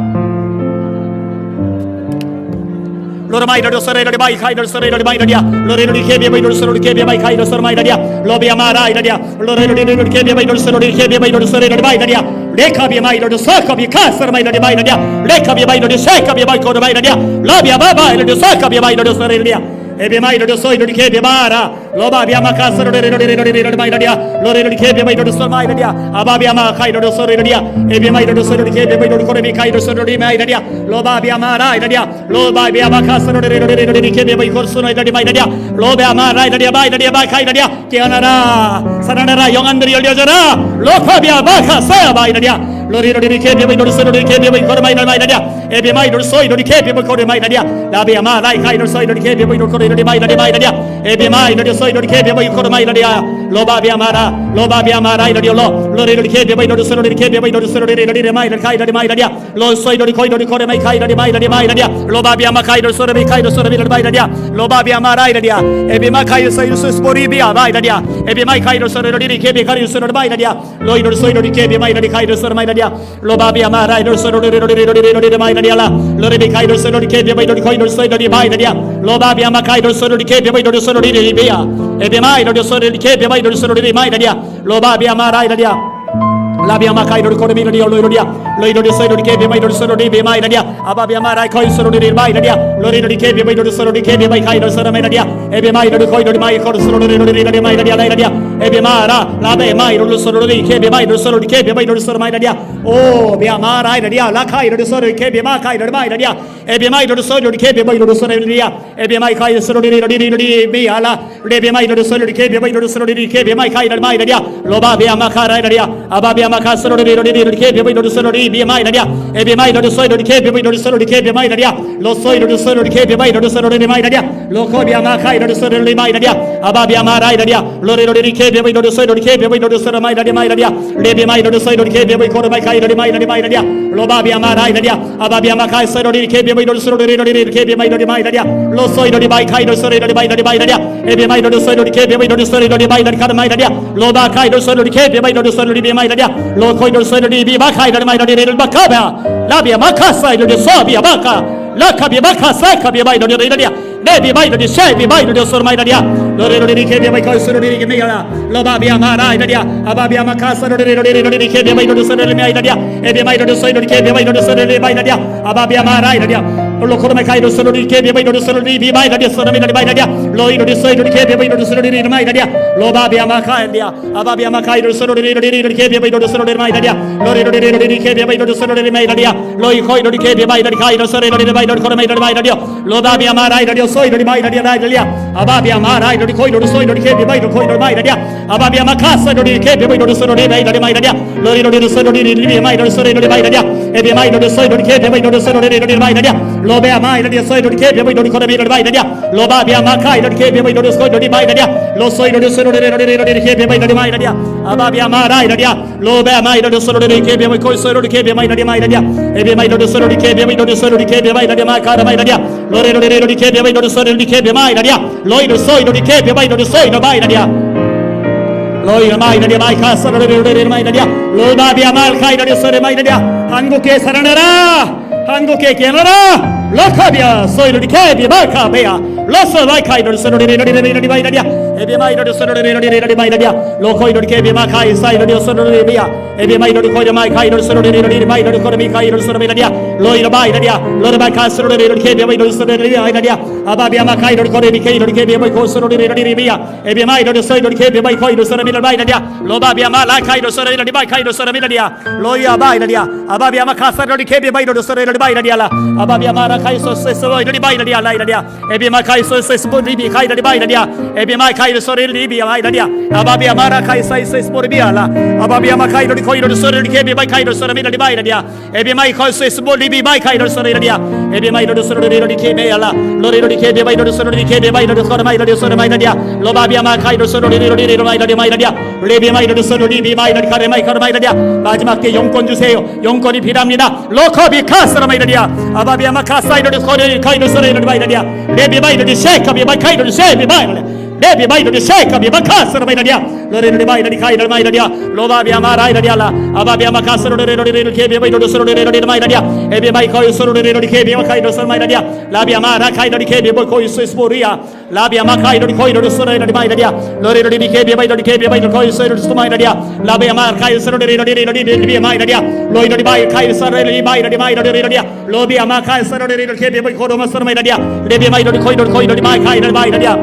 로르마이르 소레르 바이 카이르 소레르 바이라디아 로레르 케비바이르 소레르 케비바이 카이르 소레 마이라디아 로비아마라이라디아 로레르 케비바이르 소레르 케비바이르 소레르 바이라디아 레카비마이르 사카비 카스르 마이라디 바이라디아 레카비바이르 샤카비 바이코르 바이라디아 라비아바바이르 사카비 바이르 소레르디아 에비마이르 소이르 케비마라 로바비아마 카스르 레르르르르르 바이라디아 로레르 케비바이르 소레 마이라디아 아바비아마 카이르 소레르디아 에비마이르 소레르 케비바이르 코레비 카이르 소레르 마이라디아 로바비아마라이라디아 로바비아마 카스르 레르르르르 케비바이 코르스노 이라디 마이라디아 로바비아마라이라디아 바이라디아 바카이라디아 깨어나라 살아나라 영안들이 열려져라 로카비아 바카사야 바이라디아 로리로리 케비바이르 소레르 케비바이 코르 마이라디아 에비마이르 소이르 케비바이 코르 마이라디아 라비아마 라이 카이르 소이르 케비바이르 코르 마이라디아 에비마이르 소이르 케비바이 코르 마이라디아 로바비아마라 이라디오 로리로리 케비바이르 소레르 케비바이르 소레르 마이라디아 카이르 마이라디아 로 소이르 코이르 코르 마이카이르 마이라디아 로바비아마 카이르 소레비 카이르 소레비르 마이라디아 로바비아마라 이라디아 에비마 카이르 소이르 소스포리비아 마이라디아 에비마이 카이르 소레르 케비 카이르 소레르 마이라디아 로이르 소이르 케비 마이라디 카이르 소레 마이라디아 로바비아마라 이르 소레르 마이라디아 로레비 카이르 소레르 케비바이르 코이르 소이르 마이라디아 로바비아마 카이르 소레르 케비바이르 소레르 리비아 에비마이르 소레르 케비바이르 소레르 마이라디아 로바비아마라 이라디아 라비아마 카이르 코르미르디오 로이르디아 로이르디 소이르 케비바이르 소레르 비마이라디아 아바비아마라 카이 소레르 마이라디아 로리르디 케비바이르 소레르 케비바이 카이르 소레 마이라디아 에비마이르 코이르 마이 코르 소레르 마이라디아 라이라디아 에비마라 라베마이르 소레르 케비바이르 소레르 케비바이르 소레 마이라디아 오 비아마라 이라디아 라카이르 소레르 케비마 카이르 마이라디아 에비마이르 소레르 케비바이르 소레르디아 에비마이 카이르 소레르 비알라 레비마이르 소레르 케비바이르 소레르 케비마이 카이르 마이라디아 로바비아마 카라이라디아 아바비아마 카스로르 케비바이르 소레르 비마이라디아 에비마이르 소레르 케비바이르 소레르 케비마이라디아 로소이르 소레르 케비바이르 소레르 마이라디아 로코비아마 카이르 소레르 마이라디아 아바비아마 라이라디아 로레르 케비바이르 소레르 케비바이르 소레르 마이라디아 레비마이르 소레르 케비바이 코르 마이카이르 마이라디아 로바비아마 라이라디아 아바비아마 카이스로르 케비바이르 소레르 케비마이르 마이라디아 로소이르 마이카이르 소레르 마이라디아 에비마이르 소레르 케비바이르 소레르 마이라디아 로바 카이르 소레르 케비바이르 소레르 비마이라디아 로코이르 소레르 비마카이르 마이라디아 바카바 라비아 마카사이르 소비아 바카 라카비 마카사 카비 마이르 리라디아 네비 마이르 샤이비 마이르 소르 마이라디아 로레르리 케비바이 카이스로르 리메야라 로바비아 마라이라디아 아바비아 마카사르 리리리리 케비바이르 소레르 마이라디아 에비마이르 소이르 케비바이르 소레르 마이라디아 아바비아 마라이라디아 로코르마 카이르 소레르 케비바이르 소레르 비마이라디아 소레르 마이라디아 로이르 소이르 케비바이르 소레르 마이라디아 로바비아 마카이라디아 아바비아 마카이르 소레르 리리리 케비바이르 소레르 마이라디아 로리르리 케비바이르 소레르 마이라디아 로이 코이르 케비바이르 카이르 소레르 마이라디아 코르마이르 마이라디아 로바비아 마라이라디아 소이르 마이라디아 라이라디아 아바비아 마라이르 코이르 소이르 케비바이르 코이르 마이라디아 아바비아 마카사르 케비바이르 소레르 마이라디아 로리르리 소레르 리리 마이르 소레르 마이라디아 에비마이르 소이르 케비바이르 소레르 마이라디아 로베아 마이라디아 소이르 케비바이르 코르마이르 마이라디아 로바비아 마카이르 케비바이르 소이르 마이라디아 로소이르 소레르 케비바이르 마이라디아 아바비아 마라이라디아 로베아 마이르 소레르 케비바이르 코이소이르 케비바이르 마이라디아 에비마이르 소레르 케비바이르 소레르 케비바이르 마카르 마이라디아 로레르리 케비바이르 소레르 케비마이라디아 로이르 소이르 케비바이르 소이르 마이라디아 로이르 마이라디아 마이카사르 마이라디아 로바비아 마카이르 소레 마이라디아 한국에 살아나라 한국에 깨어나라 라카비아 소이르 케비 마카베아 로서 라이카이르 소레르 마이라디아 에비마이르 소레르 마이라디아 로코이르 케비 마카이 사이르 소레르 비아 에비마이르 코이르 마이카이르 소레르 마이르 코르미 카이르 소레르 마이라디아 로이르 마이라디아 로르 마카스르 케비 마이르 소레르 마이라디아 아바비아 마카이르 코르미 케이르 케비 마이코 소레르 비아 에비마이르 소이르 케비 마이코이르 소레르 마이라디아 로바비아 마라카이르 소레르 마이카이르 소레르 마이라디아 로이아 마이라디아 아바비아 마카스르 케비 마이르 소레르 마이라디아 아바비아 마라카이소 소레르 마이라디아 라이라디아 에비마카이소 소레르 카이르 마이라디아 에비마카이르 소레르 비아 마이라디아 아바비아 마라카이소 소레르 비아라 아바비아 마카이르 코이르 소레르 케비 마이카이르 소레르 마이라디아 에비마이카이소 소레르 비마이카이르 소레르디아 에비마이르 소레르 케베야라 로레르 케비 마이르 소레르 케비 마이르 소레 마이라디아 소레 마이라디아 로바비아 마카이르 소레르 마이라디아 레비 마이르 소레르 비 마이라디 카레 마이카르 마이라디아 마지막 때 영권 주세요. 영권이 필요합니다. 로커비 카스라 마이라디아 아바비아 마카사이르 소레르 카이르 소레르 마이라디아 레비 마이르 셰카비 마이카이르 셰비 마이라디아 Debi mai di seka bi bakasra mai dia lore di mai di kai mai dia loba bi amara dia la ababi amakasra di ke bi mai do soro di mai dia e bi mai koi soro di ke bi kai do soro mai dia la bi amara kai di ke bi koi so sporia la bi amakai di koi do soro di mai dia lore di ke bi mai do ke bi mai do koi so do mai dia la bi amara kai soro di bi mai dia loi di mai kai soro di mai dia lobi amakai soro di ke bi mai koi do soro mai dia de bi mai do koi do mai kai di mai dia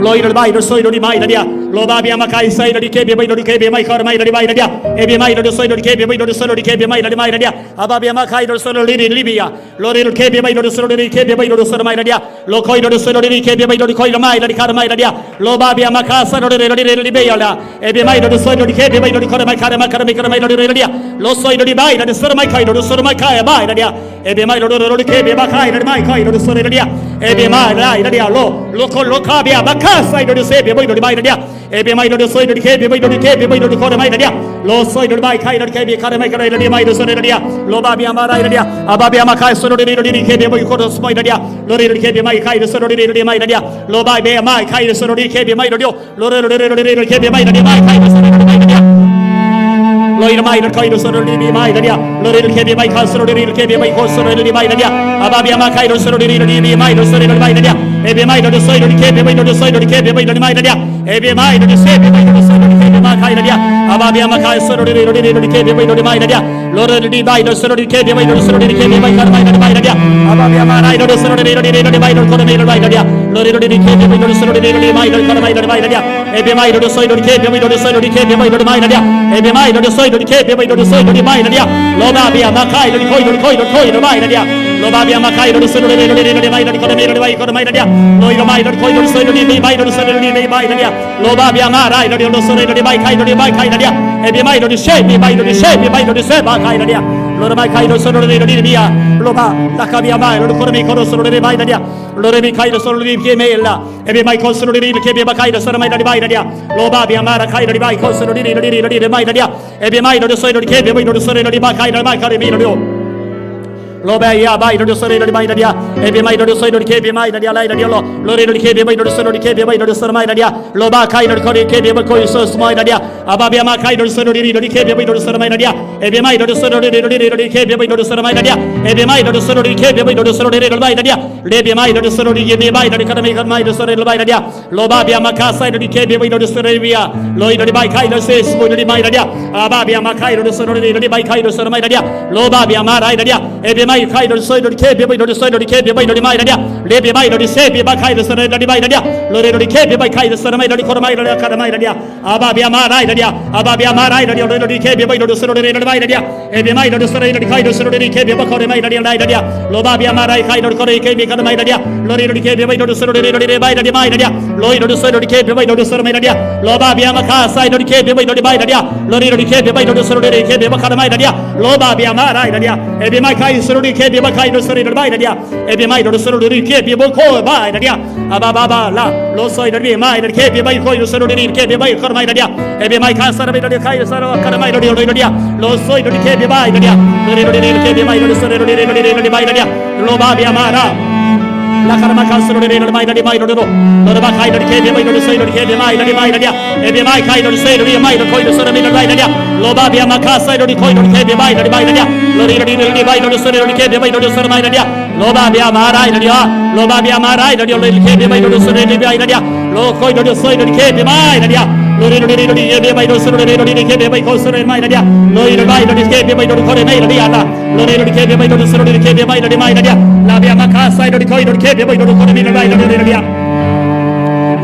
loi di mai do so di mai dia loba bi amakai sai di ke bi mai do ke bi mai kor mai di mai dia e bi mai do so di ke bi mai do so di ke bi mai di mai dia ababi amakai do so di libia lori ke bi mai do so di ke bi mai do so mai dia lo koi do so di ke bi mai do koi mai di kar mai dia loba bi amakai sa di libia la e bi mai do so di ke bi mai do kor mai kar mai di dia lo so di mai di so mai kai do so mai kai mai dia e bi mai do ke bi makai di mai kai do so di dia e bi mai dia lo ka bi amakai sai do se bi mai do mai dia e bi mai do so di ke bi mai do kor mai dia lo so di mai kai do ke bi kar mai di mai do so di dia lo ba bi amara dia ababi amakai so di ke bi mai kor so mai dia lo di ke bi mai kai do so di mai dia lo ba bi mai kai do so di ke bi mai do lo di ke bi mai di mai kai do so di mai dia loi mai do kai do so di mai dia lo di ke bi mai kai so di ke bi mai kor so di mai dia ababi amakai do so di mai do so di mai dia e bi mai do so di ke bi mai do so di ke bi mai di mai dia e bi mai do se bi mai do so di ke bi mai kai dia ababi amakai so di ke bi mai do mai dia lo di mai do so di ke bi mai do so di ke bi mai kar mai dia ababi amarai do so di mai do kor mai dia lo di ke bi mai do so di mai do kar mai dia e bi mai do so di ke bi mai do so di ke bi mai do mai dia e bi mai do so di ke bi mai do so di mai dia lo ba bi amakai do koi do mai dia lo ba bi amakai do so di mai do kor mai dia loi do mai do koi do so di mai do so di mai dia lo ba bi amarai do so di mai kai dia e bi mai do se bi mai do se ba kai dia lo mai kai do so di dia lo ba la ka bi amai do kor mi kor so di mai dia lo re mi kai do so di ke me la e bi mai kor so di ke bi ba kai do so mai dia lo ba bi amara kai do mai kor so di mai dia e bi mai do so di ke bi mai do so di ba kai mi do lo ba ya bai do so di mai dia e bi mai do so di ke bi mai dia lai dia lo re do ke bi mai do so di ke bi mai do so mai dia lo ba kai do ko ke bi ba ko so mai dia aba bi ma kai do so di ke bi mai do so mai dia e bi mai do so di ke bi mai do so mai dia e bi mai do so di ke bi mai do so di mai dia le bi mai do so di ke mai do ka mai do so di mai dia lo ba bi ma ka sai do ke bi mai do so di via lo do bai kai do se so di mai dia aba bi ma kai do so di bai kai do so mai dia lo ba bi ma rai dia e bi mai kai do so di ke bi mai do so di ke bi mai do mai dia le bi mai do se bi ba kai do so di mai dia lo re do ke bi bai kai do so mai do kor mai do ka mai dia aba bi ma rai dia aba bi ma rai dia do ke bi mai do so di mai dia e bi mai do so di kai do so di ke bi ba kor mai dia lai dia lo ba bi ma rai kai do kor ke bi ka mai dia lo re do ke bi mai do so di mai dia lo do so di ke bi mai do so mai dia lo ba bi ma ka sai do ke bi mai do mai dia lo re do ke bi mai do so di ke bi ba ka mai dia lo ba bi ma rai dia e bi mai kai so di ke bi ba kai do so di mai dia e bi mai do so di ke bi ba ko mai dia aba ba la lo so di mai ke bi mai ko do so di ke bi mai kor mai dia e bi mai ka sar bi do kai sar kar mai do dia lo so di ke bi mai dia lo re do ke bi mai do so di mai dia lo ba bi ma ra la karma ka sar di mai do lo ba kai do ke bi mai do so di ke bi mai dia e bi mai kai do so di mai do ko do so mai dia lo ba bi ma ka sai do di ko do ke bi mai dia lo re do mai do so di ke bi mai do so mai dia lo ba bi ma ra dia lo ba bi ma ra dia lo ke bi mai do so di mai dia lo ko do so di ke bi mai dia lo re do ke bi mai do so di ke bi mai ko so mai dia lo re mai do ke bi mai do ko mai dia la lo re do ke bi mai do so di ke bi mai dia la bi ma ka sai do di ko do ke bi mai do ko mai dia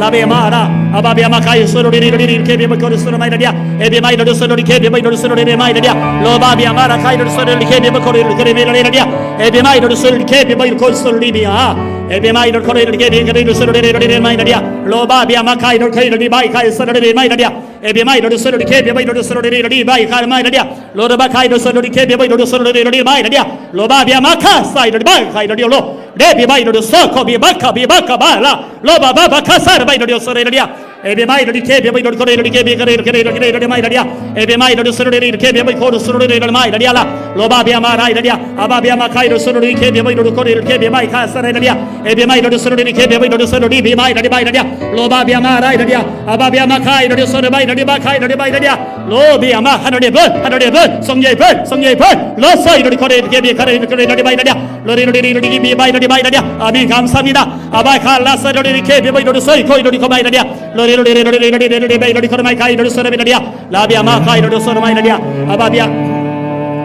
la be mara aba be ma kai so di ke be ko so mai dia e be mai do so di ke be mai do so di mai dia lo ba be mara kai do so di ke be ko di mai dia e be mai do so di ke be mai ko so di dia e be mai do ko di ke be do so di mai dia lo ba be ma kai do kai di mai kai so di mai dia e be mai do so di ke be mai do so di mai kai mai dia lo ba kai do so di ke be mai do so di mai dia lo ba be ma ka sai do mai kai do lo de be mai do so ko be ba ka ba la lo ba ba ka sar mai do so dia e be mai do ke be mai do ko di ke be ke mai dia e be mai do so di ke be mai ko so di mai dia la 로바비아마 라이라리아 아바비아마 카이로 소로리 케비마이로 코리를 케비마이 카사라리아 에비마이로 소로리 케비마이로 소로리 비마이라리 바이라리아 로바비아마 라이라리아 아바비아마 카이로 소로바이라리 바카이라리 바이라리아 로비아마 하늘의 불 성녀의 불 로서이로리 코리를 케비 카라리 코리라리 바이라리아 로리로리로리 비마이라리 바이라리아 아멘 감사합니다 아바칼라사로리 케비마이로 소이 코이로리 코마이라리아 로리로리로리로리 바이라리 코마이 카이로 소로비라리아 라비아마 카이로 소로마이라리아 아바비아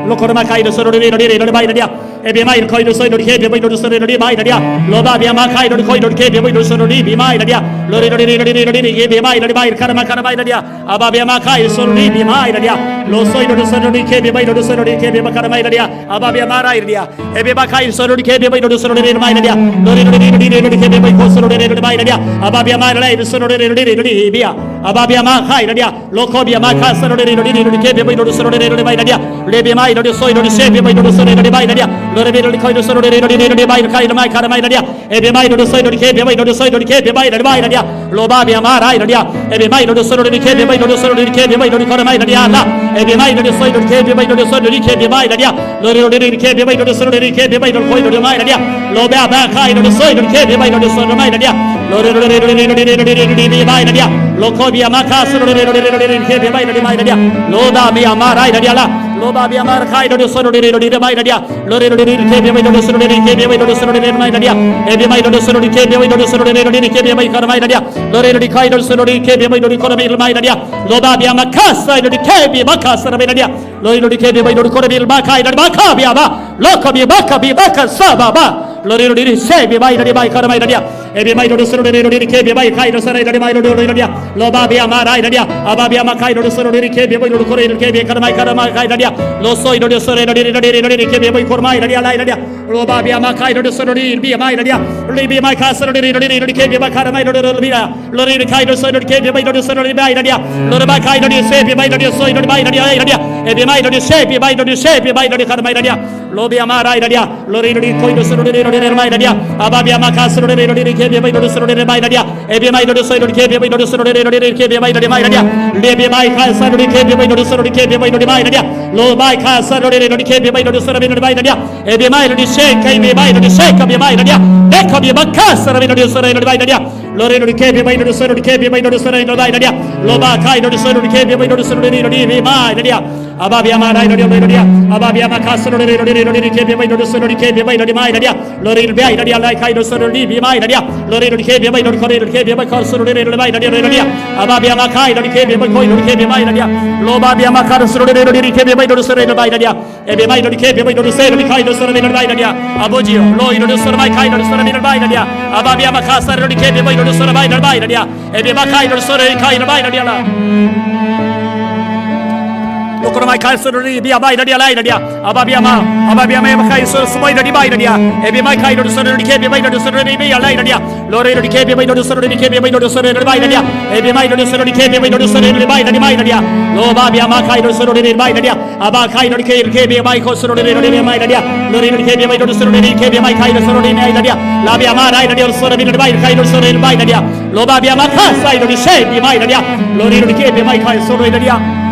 로코르마 카이로 소로리로리로리 바이라리아 에비마이로 코이로 소이로리 케비마이로 소로리 바이라리아 로바비아마 카이로 코이로 케비마이로 소로리 비마이라리아 로리로리로리로리 에비마이로 바이르 카르마 카르마이라리아 아바비아마 카이로 소로리 비마이라리아 로소이로 소로리 케비마이로 소로리 케비마 카르마이라리아 아바비아마 라이라리아 에비마 카이로 소로리 케비마이로 소로리 비마이라리아 로리로리로리로리 케비마이로 소로리로리 바이라리아 아바비아마 라이로 소로리로리로리 비아 아바비아마 카이라리아 로코비아마 카소로리로리로리 케비마이로 소로리로리 바이라리아 레비마이 로리 소이로리 세비마이 로리 소리로리 바이라리아 로레비로리 코이로 소로리로리 바이라 카이로 마이 카라마이라리아 에비마이 로리 소이로리 케비마이 로리 소이로리 케비마이 로리 바이라리아 로바비아마 라이라리아 에비마이 로리 소로리 케비마이 로리 소로리 케비마이 로리 코라마이라리아 라 에비마이 로리 소이로리 케비마이 로리 소이로리 케비마이라리아 로리로리 케비마이 로리 소로리 케비마이 로리 코이로리 마이라리아 로바바 카이로 소이로리 케비마이 로리 소로리 마이라리아 로리로리로리로리로리로리 바이라리아 로코비아마 카스로리로리로리 케비마이 로리 마이라리아 로다미아마 라이라리아 로바비아마 카이로 소로리로리 바이라리아 로리로리 케비마이로 소로리 케비마이로 소로리 바이라리아 에비마이로 소로리 케비마이로 소로리로리 케비마이 카라마이라리아 로리로리 카이로 소로리 케비마이로 코라비를 마이라리아 로바비아마 카사이로리 케비마 카사라비라리아 로리로리 케비마이로 코라비를 마카이라리 마카비아마 로코비 마카비 마카사바바 로리로리 세비 마이라리 마이카라마이라리아 에비마이로 소로리로리 케비마이 카이로 사라이라리 마이로리로리라리아 로바비아마 라이라리아 아바비아마 카이로 소로리 케비마이로 코레일 케비 카라마이 카라마이라리아 로소이로리 소레로리로리로리 케비마이 코라마이라리아 라이라리아 로바비아마 카이로 소로리 비아마이라리아 리비마이 카사로리로리로리 케비마 카라마이로리로리라 로리리 카이로 소로리 케비마이로 소로리 바이라리아 로르바 카이로리 세비마이로리 소이로리 바이라리아 라이라리아 에비마이로리 세비마이로리 세비마이로리 카라마이라리아 로비아마 라이라리아 로리로리 코이로 소로리로리 마이라리아 아바비아마 카스로리로리 케비마이로리 소로리 바이라리아 에비마이로리 소이로리 케비마이로리 소로리로리 케비마이로리 마이라리아 레비마이 카사로리 케비마이로리 소로리 케비마이로리 마이라리아 로바이 카사로리로리 케비마이로리 소로리 바이라리아 에비마이로리 셰카이비마이로리 셰카비마이라리아 네카비마 카사로리로리 소로리 바이라리아 로리로리 케비마이로리 소로리 케비마이로리 소로리 바이라리아 로바 카이로리 소로리 케비마이로리 소로리로리 비마이라리아 아바비아마 라이로리로리아 아바비아마 카스로리로리로리 케비마이로리 소로리 케비마이로리 마이라리아 로리를 베이라리아 라이카이로 소로리 비마이라리아 로리로리 케비마이로리 코리를 케비마이 카스로리로리 마이라리아 아바비아마 카이로리 케비마이 코이로리 케비마이라리아 로바비아마 카스로리로리 케비마이로리 소로리 바이라리아 에비마이로리 케비마이로리 세로리 카이로 소로리 바이라리아 아버지요 로이로리 소로마이 카이로리 소로리 바이라리아 아바비아마 카사로리 케비마이로리 소로리 바이라리아 에비마 카이로리 소로리 카이로 바이라리아 로코라마이 카이소리 비아바이라리아 라이라리아 아바비아마 카이소 스모이라리 바이라리아 에비마이 카이로리 소로리 케비마이로리 소로리 비아 라이라리아 로레로리 케비마이로리 소로리 케비마이로리 소로리 바이라리아 에비마이로리 소로리 케비마이로리 소로리 바이라리 마이라리아 로바비아마 카이로리 소로리 바이라리아 아바 카이로리 케비마이 코소로리 바이라리아 로레로리 케비마이로리 소로리 케비마이 카이로 소로리 바이라리아 라비아마 라이라리아 소로리 바이라리아 카이로리 소로리 바이라리아 로바비아마 카사이로리 셰비 바이라리아 로레로리 케비마이 카이로 소로리 바이라리아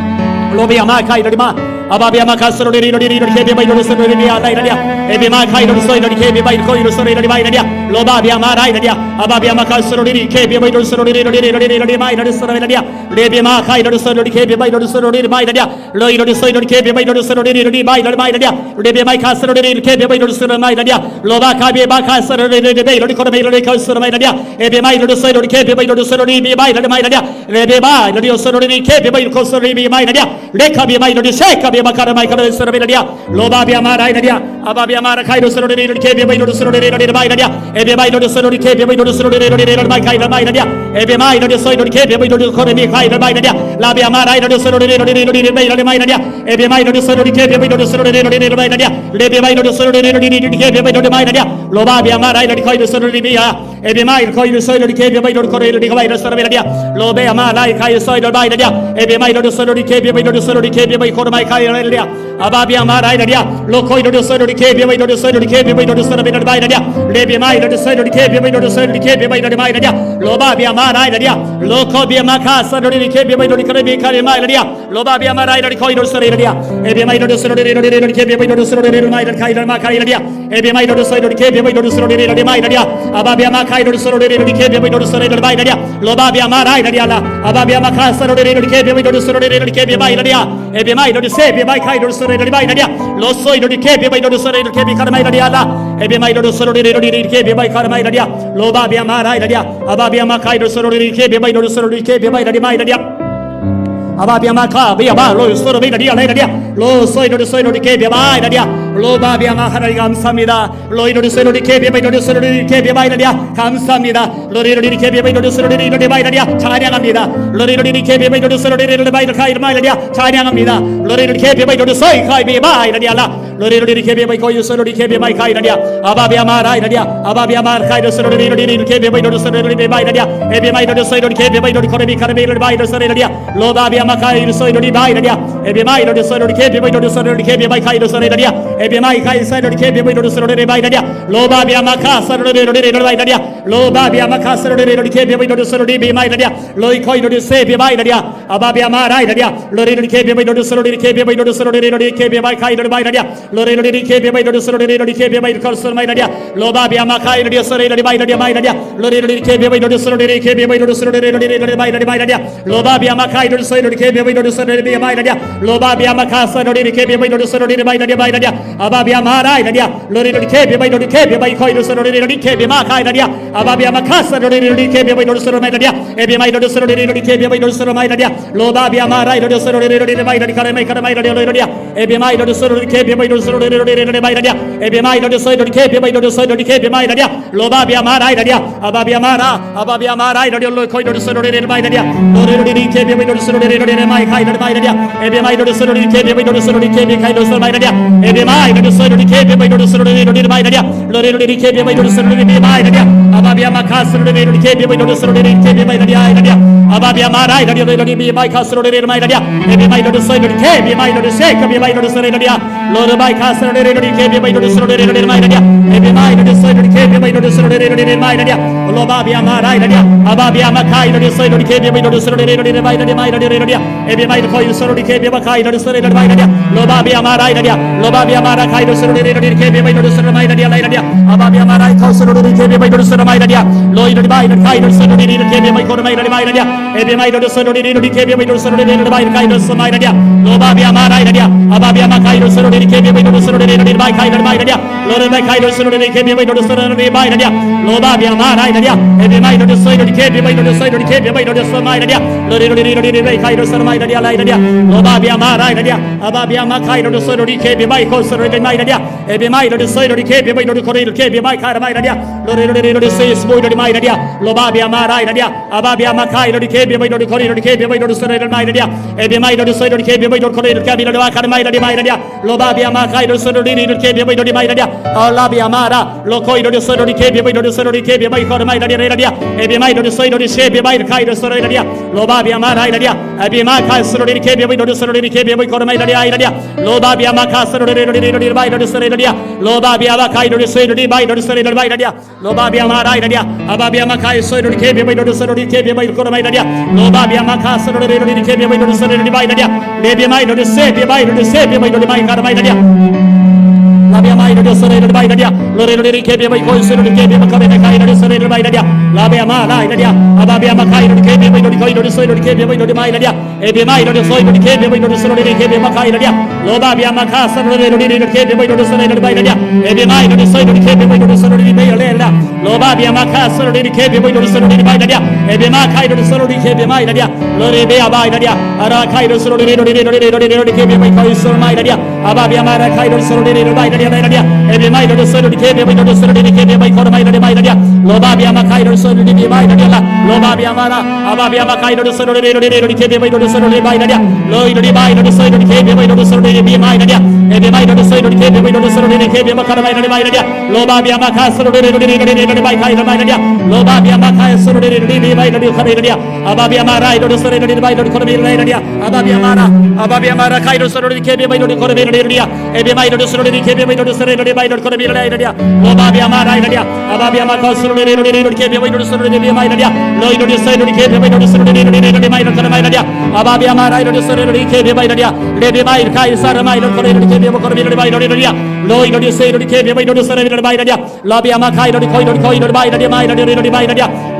로비아마 카이로리마 아바비아마 카스로리로리로리 케비마이로리 소로리 라이라리아 에비마 카이로리 소이로리 케비마이 코이로 소로리 바이라리아 로바비아마 라이라리아 아바비아마 카스로리 케비마이로리 소로리로리로리 마이로리 소로리라리아 레비마 카이로리 소로리 케비마이로리 소로리 마이라리아 로이로리 소이로리 케비마이로리 소로리로리 마이라리아 레비마이 카스로리 케비마이로리 소로리 마이라리아 로바 카비마 카스로리로리 베이로리 코르메이로리 카스로리 마이라리아 에비마이로리 소이로리 케비마이로리 소로리 마이라리아 마이라리아 레비마 로리 소로리 케비마이로리 코스로리 마이라리아 레카비마이로리 셰카비 마카라마이 카르스로리라리아 로바비아마 라이라리아 아바비아마 카이로 소로리로리 케비마이로리 소로리로리 마이라리아 에비마이로리 소로리 케비마이로리 소로리로리 마이카이라 마이라리아 에비마이로리 소이로리 케비마이로리 코르미 카이라 마이라리아 라비아마 라이로리 소로리로리 마이라리아 에비마이로리 소로리 케비마이로리 소로리로리 마이라리아 레비마이로리 소로리로리 케비마이로리 마이라리아 로바비아마 라이로리 카이로 소로리비아 ebi mai ko iru so ri ke be bai do ko ri ga bai do so ri dia lo be ama lai kai so do bai dia ebi mai do so ri ke be bai do so ri ke be bai ko mai kai ri dia ababi ama rai dia lo ko iru so ri ke be bai do so ri ke be bai do so ri bai dia le be mai do so ri ke be bai do so ri ke be bai do mai dia lo ba bi ama rai dia lo ko bi ama ka so ri ke be bai do ko be kai mai dia lo ba bi ama rai ko iru so ri dia ebi mai do so ri ke be bai do so ri mai kai ma kai dia ebi mai do so ri ke be bai do so ri mai dia ababi ama kai do so ri ke be bai do so ri mai dia lo ba bi ama rai dia la ababi ama ka so ri ke be bai do so ri ke be mai dia ebi mai do se be mai kai do so ri mai dia lo so ri ke be bai do so ri ke be kai mai dia la ebi mai do so ri ke be bai kai mai dia lo ba bi ama rai dia ababi ama kai do so ri ke be bai do so ri ke be mai dia ababi ama ka bi aba lo so ri dia la dia lo so ri ke be mai dia lo ba bi ama 하나님 감사합니다 lo ri so ri ke be bai do so ri ke be mai dia 감사합니다 lo ri ke be bai do so ri mai dia 찬양합니다 lo ri ke be bai do so ri mai kai mai dia 찬양합니다 lo ri ke be bai do so kai be mai dia la lo ri ke be bai ko so ri ke be mai kai dia ababi ama rai dia ababi ama kai do so ri ke be bai do so ri mai dia e be mai do so ri ke be bai do ko be kai mai do so ri dia lo ba bi ama kai do so ri mai dia e be mai do so ri ke be bai do so ri ke be mai kai do so ri dia e be mai kai so ri ke be bai do so ri mai dia lo ba bi ama ka so ri mai dia lo ba bi ama ka so ri ke be bai do so ri mai dia lo ko do se be mai dia ababi ama rai dia lo ri ke be bai do so ri ke be bai do so ri ke be mai kai do mai dia lo ri ke be bai do so ri ke be mai ko so mai dia lo ba bi ama kai do so ri mai dia lo ri ke be bai do so ri ke be bai do so ri mai dia lo ba bi ama kai do so ri ke be bai do so ri mai dia lo ba bi ama ka so ri ke be bai do so ri mai dia ababi ama rai dia lo ri ke be bai do ke be bai ko do so ri ke be ma kai dia ababi ama ka so ri ke be bai do so mai dia e be mai do so ri ke be bai do so mai dia lo ba bi ama rai do so ri mai dia kai mai dia lo dia e be mai do so ri ke be bai do so ri mai dia e be mai do so ri ke be bai do so ri ke be mai dia lo ba bi ama rai dia ababi ama rai do lo ko do so ri mai dia lo ri ke be bai do so ri mai kai mai dia e be mai do so ri ke be bai do so ri ke be kai do so mai dia e be mai do so ri ke be bai do so ri mai dia lo ri ke be bai do so ri mai dia ababi ama ka so ri ke be bai do so ri ke be mai dia ababi ama rai dia lo ri mai ka so ri mai dia e be mai do so ri ke be mai do se ke be mai do so ri dia lo ri ka so ri ke be bai do so ri mai dia e be mai do so ri ke be bai do so ri mai dia lo ba bi ama rai dia ababi ama kai do so ri ke be bai do so ri mai dia e be mai do ko so ri ke be kai do so ri mai dia lo ba bi ama rai dia lo ba bi ama kai do so ri ke be bai do so mai dia lai dia ababi ama rai ko so ri ke be bai do so mai dia lo ri bai do kai do so ri ke be bai ko mai dia e be mai do so ri ke be bai do so ri mai kai do so mai dia lo ba bi ama rai dia ababi ama kai do so ri ke be bai do so ri mai kai do mai dia lo ri mai kai do so ri ke be bai do so ri mai dia lo ba bi ama rai dia e be mai do so ri ke be bai do so ri ke be bai do so mai dia lo ri mai kai do so mai dia lai dia lo ba bi ama rai dia ababi ama kai do so ri ke be bai ko so ri mai dia e be mai do so ri ke be bai do ko ri ke be mai kai mai dia lo ri se smo do mai dia lo ba bi ama rai dia ababi ama kai do ke be bai do ko ri ke be bai do so ri mai dia e be mai do so ri ke be bai do ko ri ke be do kai mai dia lo ba bi ama kai do so ri ke be bai do mai dia Allah bi ama ra lo ko do so ri ke be bai do so ri ke be bai ko mai dia e be mai do so ri se be bai kai do so ri dia lo ba bi ama rai dia e be ma kai so ri ke be bai do so ri ke be bai ko mai dia lo ba bi ama ka so ri bai do so ri dia lo ba bi ama kai do so ri bai do so ri mai dia lo ba bi ama rai dia ababi ama kai so ri ke be bai do so ri ke be bai ko mai dia lo ba bi ama ka so ri ke be bai do so ri mai dia le be mai do se be bai do se be bai do mai ka mai dia la be mai do so ri mai dia lo ri ke be bai ko so ri ke be ka mai kai do so ri mai dia la be ama rai dia ababi ama kai do ke be bai do ko do so ri ke be bai do mai dia e be mai do so ri ke be bai do so ri ke be ma kai dia lo ba bi ama ka so ri ke be bai do so ri mai dia e be mai do so ri ke be bai do so ri mai le la lo ba bi ama ka so ri ke be bai do so ri mai dia e be ma kai do so ri ke be mai dia lo ri be aba dia ara kai do so ri ke be bai ko so mai dia ababi ama ra kai do so ri mai dia e be mai do so ri ke be bai do so ri ke be bai ko mai dia 로바비아마 카이를 소리리 비바이라리라 로바비아마라 아바비아마 카이를 소리리 케비바이로 소리리 바이라리아 로이리 바이로 소리리 케비바이로 소리리 비마이라리아 에비마이로 소리리 케비바이로 소리리 케비마 카라바이라리 바이라리아 로바비아마 카 소리리 바이카이라 바이라리아 로바비아마 카 소리리 비바이라리 카라리아 아바비아마 라이로 소리리 바이로 코르비라리아 아바비아마라 카이로 소리리 케비바이로 코르비라리아 에비마이로 소리리 케비바이로 소리리 바이로 코르비라리아 로바비아마 라이라리아 아바비아마 카 소리리 케비바이로 소리리 비마이라리아 로이로 소리리 케비바이로 소리리 바이로 카라바이라리아 아바비아마 라이로 소리리 케비바이라리아 레비마이 카이 사르마이로 코르비라리 케비바 코르비라리 바이라리아 로이로 소리리 케비바이로 소리리 바이라리아 라비아마 카이로 코이로 바이라리아 마이라리 바이라리아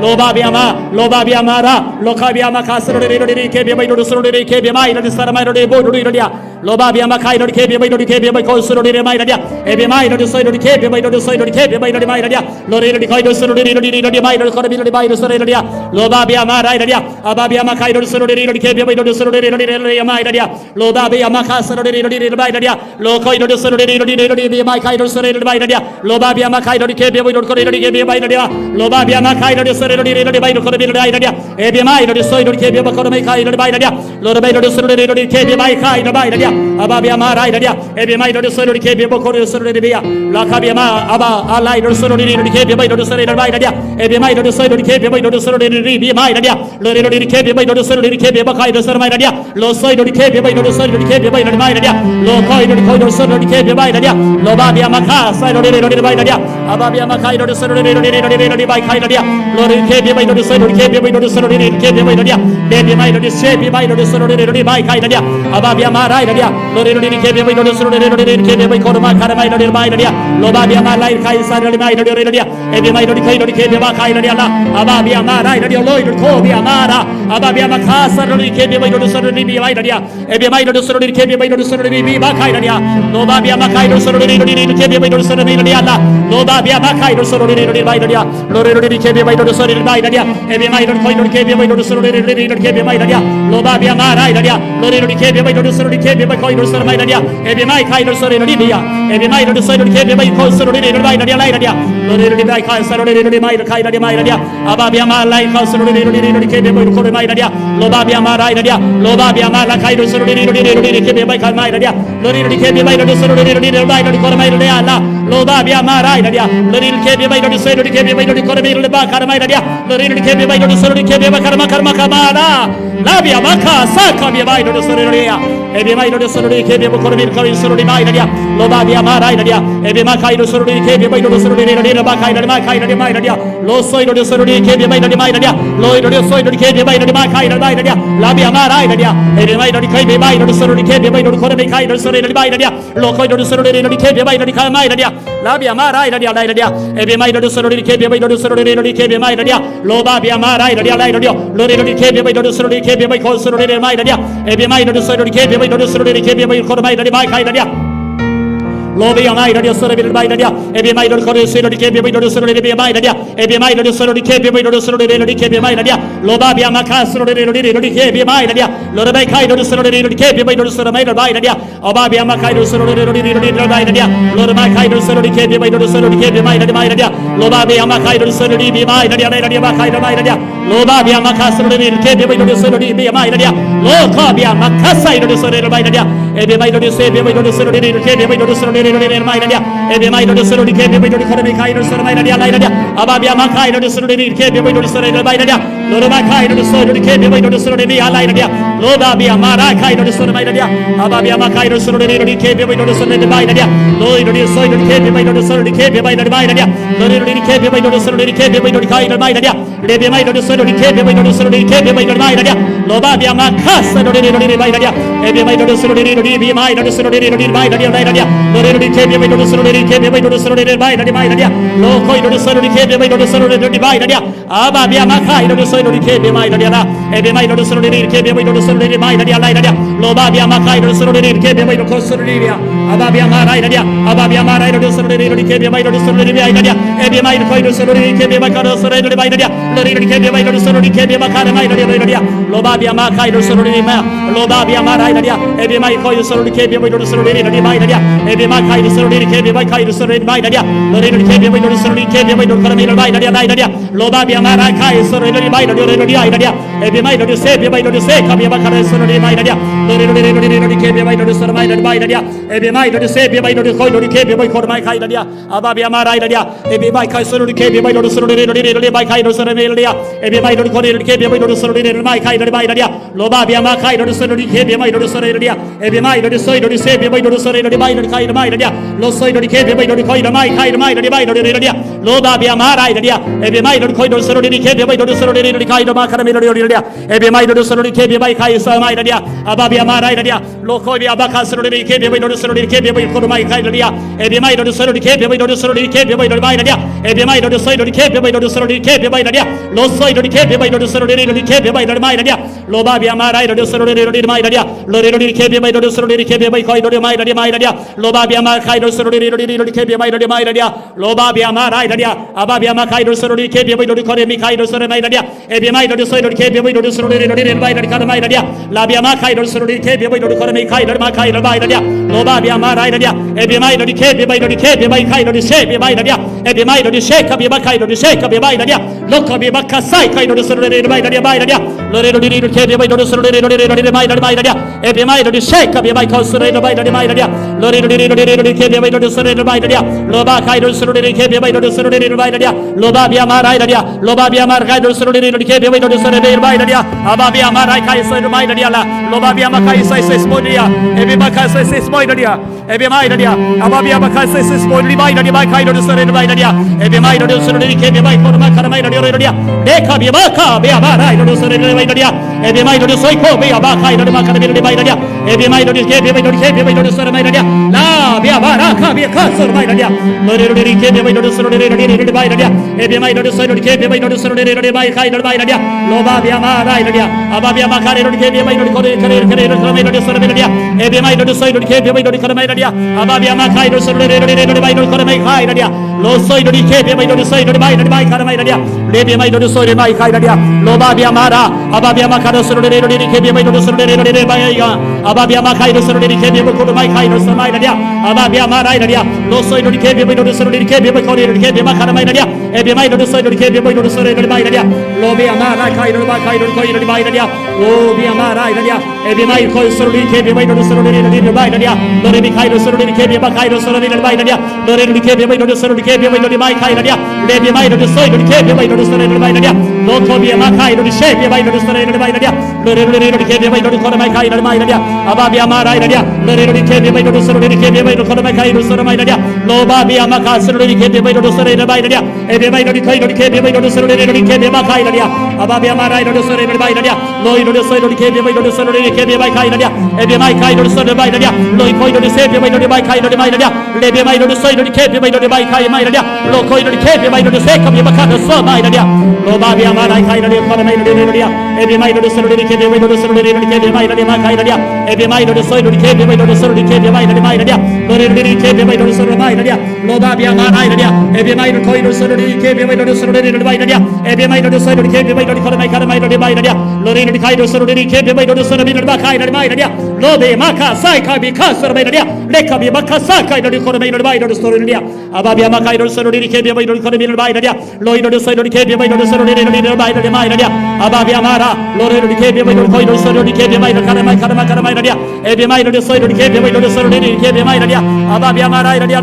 로바비아마라 로카비아마 카스로리 케비바이로 소리리 케비마이라리 사르마이로 보르리라리아 로바비아마 카이로 케비바이로 케비바이 코스로리 마이라리아 에비마이로 소리리 케비바이로 소리리 케비바이로 마이라리아 로리리 코이로 소리리 마이로 코르비라리 바이로 소리리아 로바비아마 라이라리아 아바비아마 카이로 소리리 케비바이로 소리리 마이라리아 로바비아마 카스로리 마이라리아 로코이로 소리리 마이 카이로 소리리 마이라리아 로바비아마 카이로 케비바이로 코리리 케비바이라리아 로바비아마 카이로 소리리 바이로 코르비라리 마이라리아 에비마이로 소리리 케비바 코르메 카이로 마이라리아 로바이로 소리리 케비바이 카이로 마이라리아 아바비아마 라이라리아 에비마이로 소리리 케비바 코르 소리리 비아 라카비아마 아바 알라이로 소리리 케비바이로 소리리 마이라리아 에비마이로 소리리 케비바이로 소리리 비마이라리아 로리리 케비바이로 소리리 케비바 카이로 소리마이라리아 로소이로 케비바이로 소리리 케비바이로 마이라리아 로코이로 소리리 케비바이라리아 로바비아마 카사이로 마이라리아 아바비아마 카이로 소리리 바이카이라리아 로리 케비바이로 소리리 케비바이로 소리리 케비바이라리아 레비마이로 셰비바이로 소리리 바이카이라리아 아바비아마 라이라리아 로리리 케비바이로 소리리 케비바이 코르마 카르마이로 마이라리아 로바비아마 라이 카이사르리 마이라리아 에비마이로 카이로 케비바 카이라리아 아바비아마 라이라리아 로이로 코비아마라 아바비아마 카사르리 케비바이로 소리리 비마이라리아 에비마이로 소리리 케비바이로 소리리 비바카이라리아 로바비아마 카이로 소리리 케비바이로 소리리아 로바비아마 카이로 소리리 마이라리아 로리리 케비바이로 소리리 마이라리아 에비마이로 코이로 케비바이로 소리리 케비마이라리아 로바비아마 라이라리아 로리리 케비바이로 소리리 케비바이 코이로 소리마이라리아 에비마이 카이로 소리리 비아 에비마이로 소리리 케비바이 코 소리리 마이라리아 라이라리아 로리리 바이 카이 소리리 마이라 카이라리아 마이라리아 아바비아마 라이 카 소리리 케비바이 코르 마이라리아 로바비아마 라이라리아 로바비아마 라 카이로 소리리 케비바이 카 마이라리아 로리리 케비바이로 소리리 마이라리 코르 마이라리아 라 로바비아마 라이라리아 로리리 케비바이로 소리리 케비바이로 코르 마이라리아 카르 마이라리아 로리리 케비바이로 소리리 케비바 카르마 카마라 라비아마 카 사카비바이로 소리리아 에비마이로 소리리 케비바 코르 마이라리아 소리리 마이라리아 로바비아마 라이라리아 에비마 카이로 소리리 케비바이로 소리리 바카이라리 마카이라리 마이라리아 로소이로 소리리 케비바이로 마이라리아 로이로 소이리 케비바이로 마카이라리 마이라리아 라비아마 라이라리아 에비마이로 케비바이로 소리리 케비바이로 코르 마이카이로 소리리 마이라리아 로코이로 소리리 케비바이로 카 마이라리아 라비아마 라이라리아 라이라리아 에비마이로 소리리 케비바이로 소리리 케비마이라리아 로바비아마 라이라리아 라이라리아 로리리 케비바이로 소리리 케비바이 코 소리리 마이라리아 에비마이로 소리리 케비바이로 소리리 케비바이 코르 마이라리 마카이라리아 로비아마이라리아 소리를 마이라리아 에비마이로 코르 소리리 케비바이로 소리리 비마이라리아 에비마이로 소리리 케비바이로 소리리 케비마이라리아 로바비아마 카스로리리 케비마이라리아 로르바이카이로 소리리 케비바이로 소리마이라 마이라리아 아바비아마 카이로 소리리 마이라리아 로르마이카이로 소리리 케비바이로 소리리 케비마이라리 마이라리아 로바비아마 카이로 소리리 비마이라리아 라이라리아 마카이라 마이라리아 로바비아마 카스로리리 케비바이로 소리리 비마이라리아 로카비아마 카사이로 소리리 마이라리아 에비마이로 세비바이로 소리리 케비바이로 소리리 마이라리아 에비마이로 소리리 케비바이로 카르미카이로 소리리 마이라리아 라이라리아 아바비아마 카이로 소리리 케비바이로 소리리 마이라리아 로르마카이로 소리리 케비바이로 소리리 알라이라리아 로바비아마 라카이로 소리리 마이라리아 아바비아마 카이로 소리리 케비바이로 소리리 마이라리아 로이로 소리리 케비바이로 소리리 케비바이로 마이라리아 로리리 케비바이로 소리리 케비바이로 카이로 마이라리아 레비마이로 소리리 케비바이로 소리리 케비바이로 마이라리아 로바비아마 카스로리리 마이라리아 에비마이로 소리리 비마이로 소리리 마이라리아 라이라리아 로리리 케비바이로 소리리 케비바이로 소리리 마이라리아 로코이로 소리리 케비바이로 소리리 마이라리아 아바비아마 카이로 소리리 케비마이라리아 에비마이로 소리리 케비바이로 소리리 마이라리아 라이라리아 로바비아마 카이로 소리리 케비바이로 코스로리리아 아바비아마 라이라리아 아바비아마 라이로 소리리 케비바이로 소리리 마이라리아 에비마이로 코이로 소리리 케비바이로 소리리 마이라리아 Lori ke be do sorori ke be makara mai Lori Lobabia makai do sorori ma Lobabia marai dia ebe mai koi do sorori ke be do sorori Lori mai dia ebe makai do sorori ke be makai do sorori mai dia Lori ke be do sorori ke be do kara mai dia Lobabia marai kai sorori Lori mai dia ebe mai do se be do se ka be makara sorori mai dia Lori ke be do sorori mai dia ebe mai do se be do koi Lori ke be kor mai kai dia Ababia marai dia ebe mai kai sorori ke be do sorori Lori mai kai do sorori dia ebe mai do koi Lori ke be do sorori mai kai dia Lobabia makai do sorori ke be do sorori dia ebe mai do soi do se be do sorori mai kai dia lo soi do ke be do koi mai kai dia Lobabia marai dia ebe mai do koi do sorori ke be do sorori kai do makara dia ebe mai do sorori ke be kai sa mai dia Ababia marai dia lo koi be abaka sorori ke be do sorori ke be kor mai kai dia ebe mai do sorori ke be do sorori ke be do mai dia ebe mai do soi do ke be do sorori ke be dia lo soi do ke be do sorori ke be do mai dia Lobabia marai do sorori mai dia Lori ke be do sorori ke be koi do mai dia Lobabia makai do sorori ke be do mai dia Lobabia marai dia Ababia makai do sorori ke be do kore mi kai do sorori mai dia ebe mai do soi do ke be do sorori mai dia Labia makai do sorori ke be do kore mi kai do mai dia Lobabia marai dia ebe mai do ke be kai do se be mai dia ebe mai do se ka be kai do se ka be mai dia lokka be makasai kai do sorori mai dia Lori ke be do sorori mai dia ebe mai do se ka be mai ka sorori mai dia Lori ke be do sorori mai dia loba kai do sorori ke be do sorori mai dia Lobabia marai dia Lobabia marai do sorori ke be do sorori mai dia Ababia marai kai sorori mai dia la Lobabia makai sai modia ebe makai sai modia ebe mai dia Ababia makai sai modia mai dia mai kai do sorori mai dia ebe mai do sorori ke be mai kor makara mai dia deka be maka be marai do sorori mai dia ebe mai do soi ko be abakai do makara mai dia ebe mai do ke be do sorori mai dia la be baraka be ka sorori mai dia Lori ke be do sorori mai dia ebe mai do soi do ke be do sorori mai kai do mai dia Lobabia marai dia Ababia makare do ke be do kore mai do sorori dia ebe mai do soi do ke be do kore mai dia Ababia makai do sorori mai do kore mai kai dia lo soi do ke be do soi do mai kare mai dia lebe mai do soi mai kai dia Lobabia mara Ababia makare sorori ke be do sorori mai ga Ababia makai do sorori ke be ko mai kai do mai dia Ababia marai dia lo soi do ke be do sorori ke be kore ke be makare mai dia ebe mai do soi do ke be do sorori mai dia lobe amara kai do koi do mai dia lobe amara dia ebe mai koi sorori ke be do sorori mai dia lore mi kai do sorori ke be kai do sorori mai dia lore mi ke be do sorori ke be do mai kai dia lebe mai do soi do ke be do sorori mai dia lo ko be makai do she be do sorori mai dia lore ke be do kore mai kai do mai dia Ababia marai dia lore ke be do sorori ke be do kore mai kai do sorori mai dia Lobabia makai sorori ke be do sorori mai dia ebe mai do kai do ke be do sorori ke be makai dia Ababia marai do sorori mai dia loi do soi do ke be do sorori ke be kai dia ebe mai kai do sorori mai dia loi koi do se be do mai kai do mai dia lebe mai do soi do ke be do mai kai mai dia lo koi do ke be do se ka be makara so mai dia Lobabia marai kai do kore mai dia ebe mai do sorori ke be do sorori ke be mai dia kai dia ebe mai do soi do ke be do sorori ke be mai dia lore ke be do sorori mai dia Lobabia marai dia ebe mai do koi do sorori ke be do sorori mai dia ebe mai do soi do ke be do kore mai dia lore kai do sorori ke be do sorori mai dia lobe maka sai ka bi ka sorori mai dia leka bi maka sai kai do kore mai do sorori dia Ababia makai do sorori ke be do kore mai dia loi do soi do ke be do sorori mai dia Ababia mara lore ke be do koi do sorori ke be do kare mai dia ebe mai do soi do ke be do sorori ke be mai dia Ababia mara dia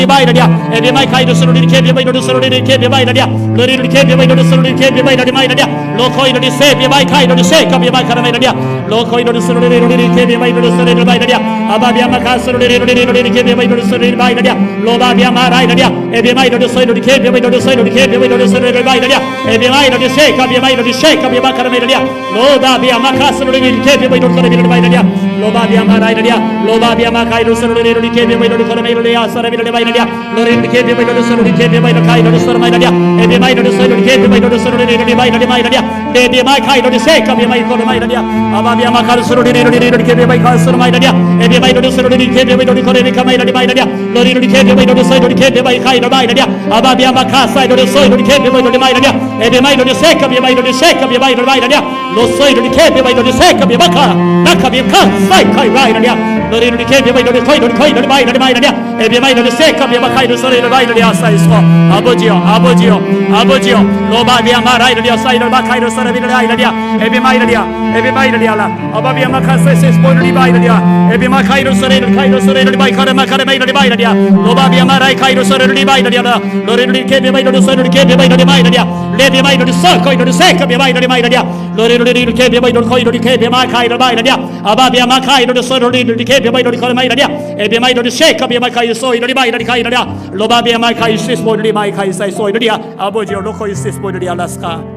mai dia ebe mai kai do sorori ke be do sorori ke be mai dia lore ke be do sorori ke be mai dia lo koi do se be mai kai do se ka be mai kare mai dia lo koi do sorori ke be do sorori mai dia Ababia makai sorori ke be do sorori mai dia Lobabia marai dia ebe mai do soi do ke be do soi do ke be do sorori mai dia ebe mai do se ka be mai do se ka be kare mai dia Lobabia makai sorori ke be do kore mai dia 로바비아마라이리아 로바비아마카이로스로리리 케비바이로리 코르메이로리아 사라비로리 바이리아 로리리 케비바이로리 소로리 케비바이로 카이로리 소르마이리아 에비마이로리 소로리 케비바이로리 소로리리 바이로리 마이리아 레비마카이로리 세카비마이 코르마이리아 아바비아마카르스로리리 케비바이 카스르마이리아 에비마이로리 소로리 케비바이로리 코르리 카마이로리 마이리아 로리리 케비바이로리 소로리 케비바이 카이로 마이리아 아바비아마카사이로리 소이로리 케비바이로리 마이리아 에비마이로리 세카비마이로리 세카비마이로리 마이리아 로소이로리 케비바이로리 세카비마카 나카비카 사이카이 마이리아 너희들이 개비바이로리 코이로리 코이로리 마이로리 마이로리야 에비마이로리 세카비마 카이로 소리로 마이로리야 사이스코 아버지요 아버지요 아버지요 로바비아 마라이로리야 사이로 마카이로 소리로 마이로리야 에비마이로리야 에비마이로리야라 아바비아 마카세스 보이로리 마이로리야 에비마카이로 소리로 카이로 소리로 마이카르 마카르 마이로리 마이로리야 로바비아 마라이 카이로 소리로 마이로리야라 너희들이 개비바이로리 소리로 개비바이로리 마이로리야 레비마이로리 소코이로리 세카비 마이로리 마이로리야 너희들이 개비바이로리 코이로리 개비마 카이로 마이로리야 아바비아 마카이로 소리로 에비마이로리 코르마이라리아 에비마이로리 쉐이카비마카이 소이로리 마이라리 카이라리아 로바비아마카이 시스보리리 마이카이 사이 소이로리아 아버지요 로코이 시스보리리 알라스카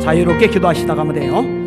자유롭게 기도하시다 가면 돼요.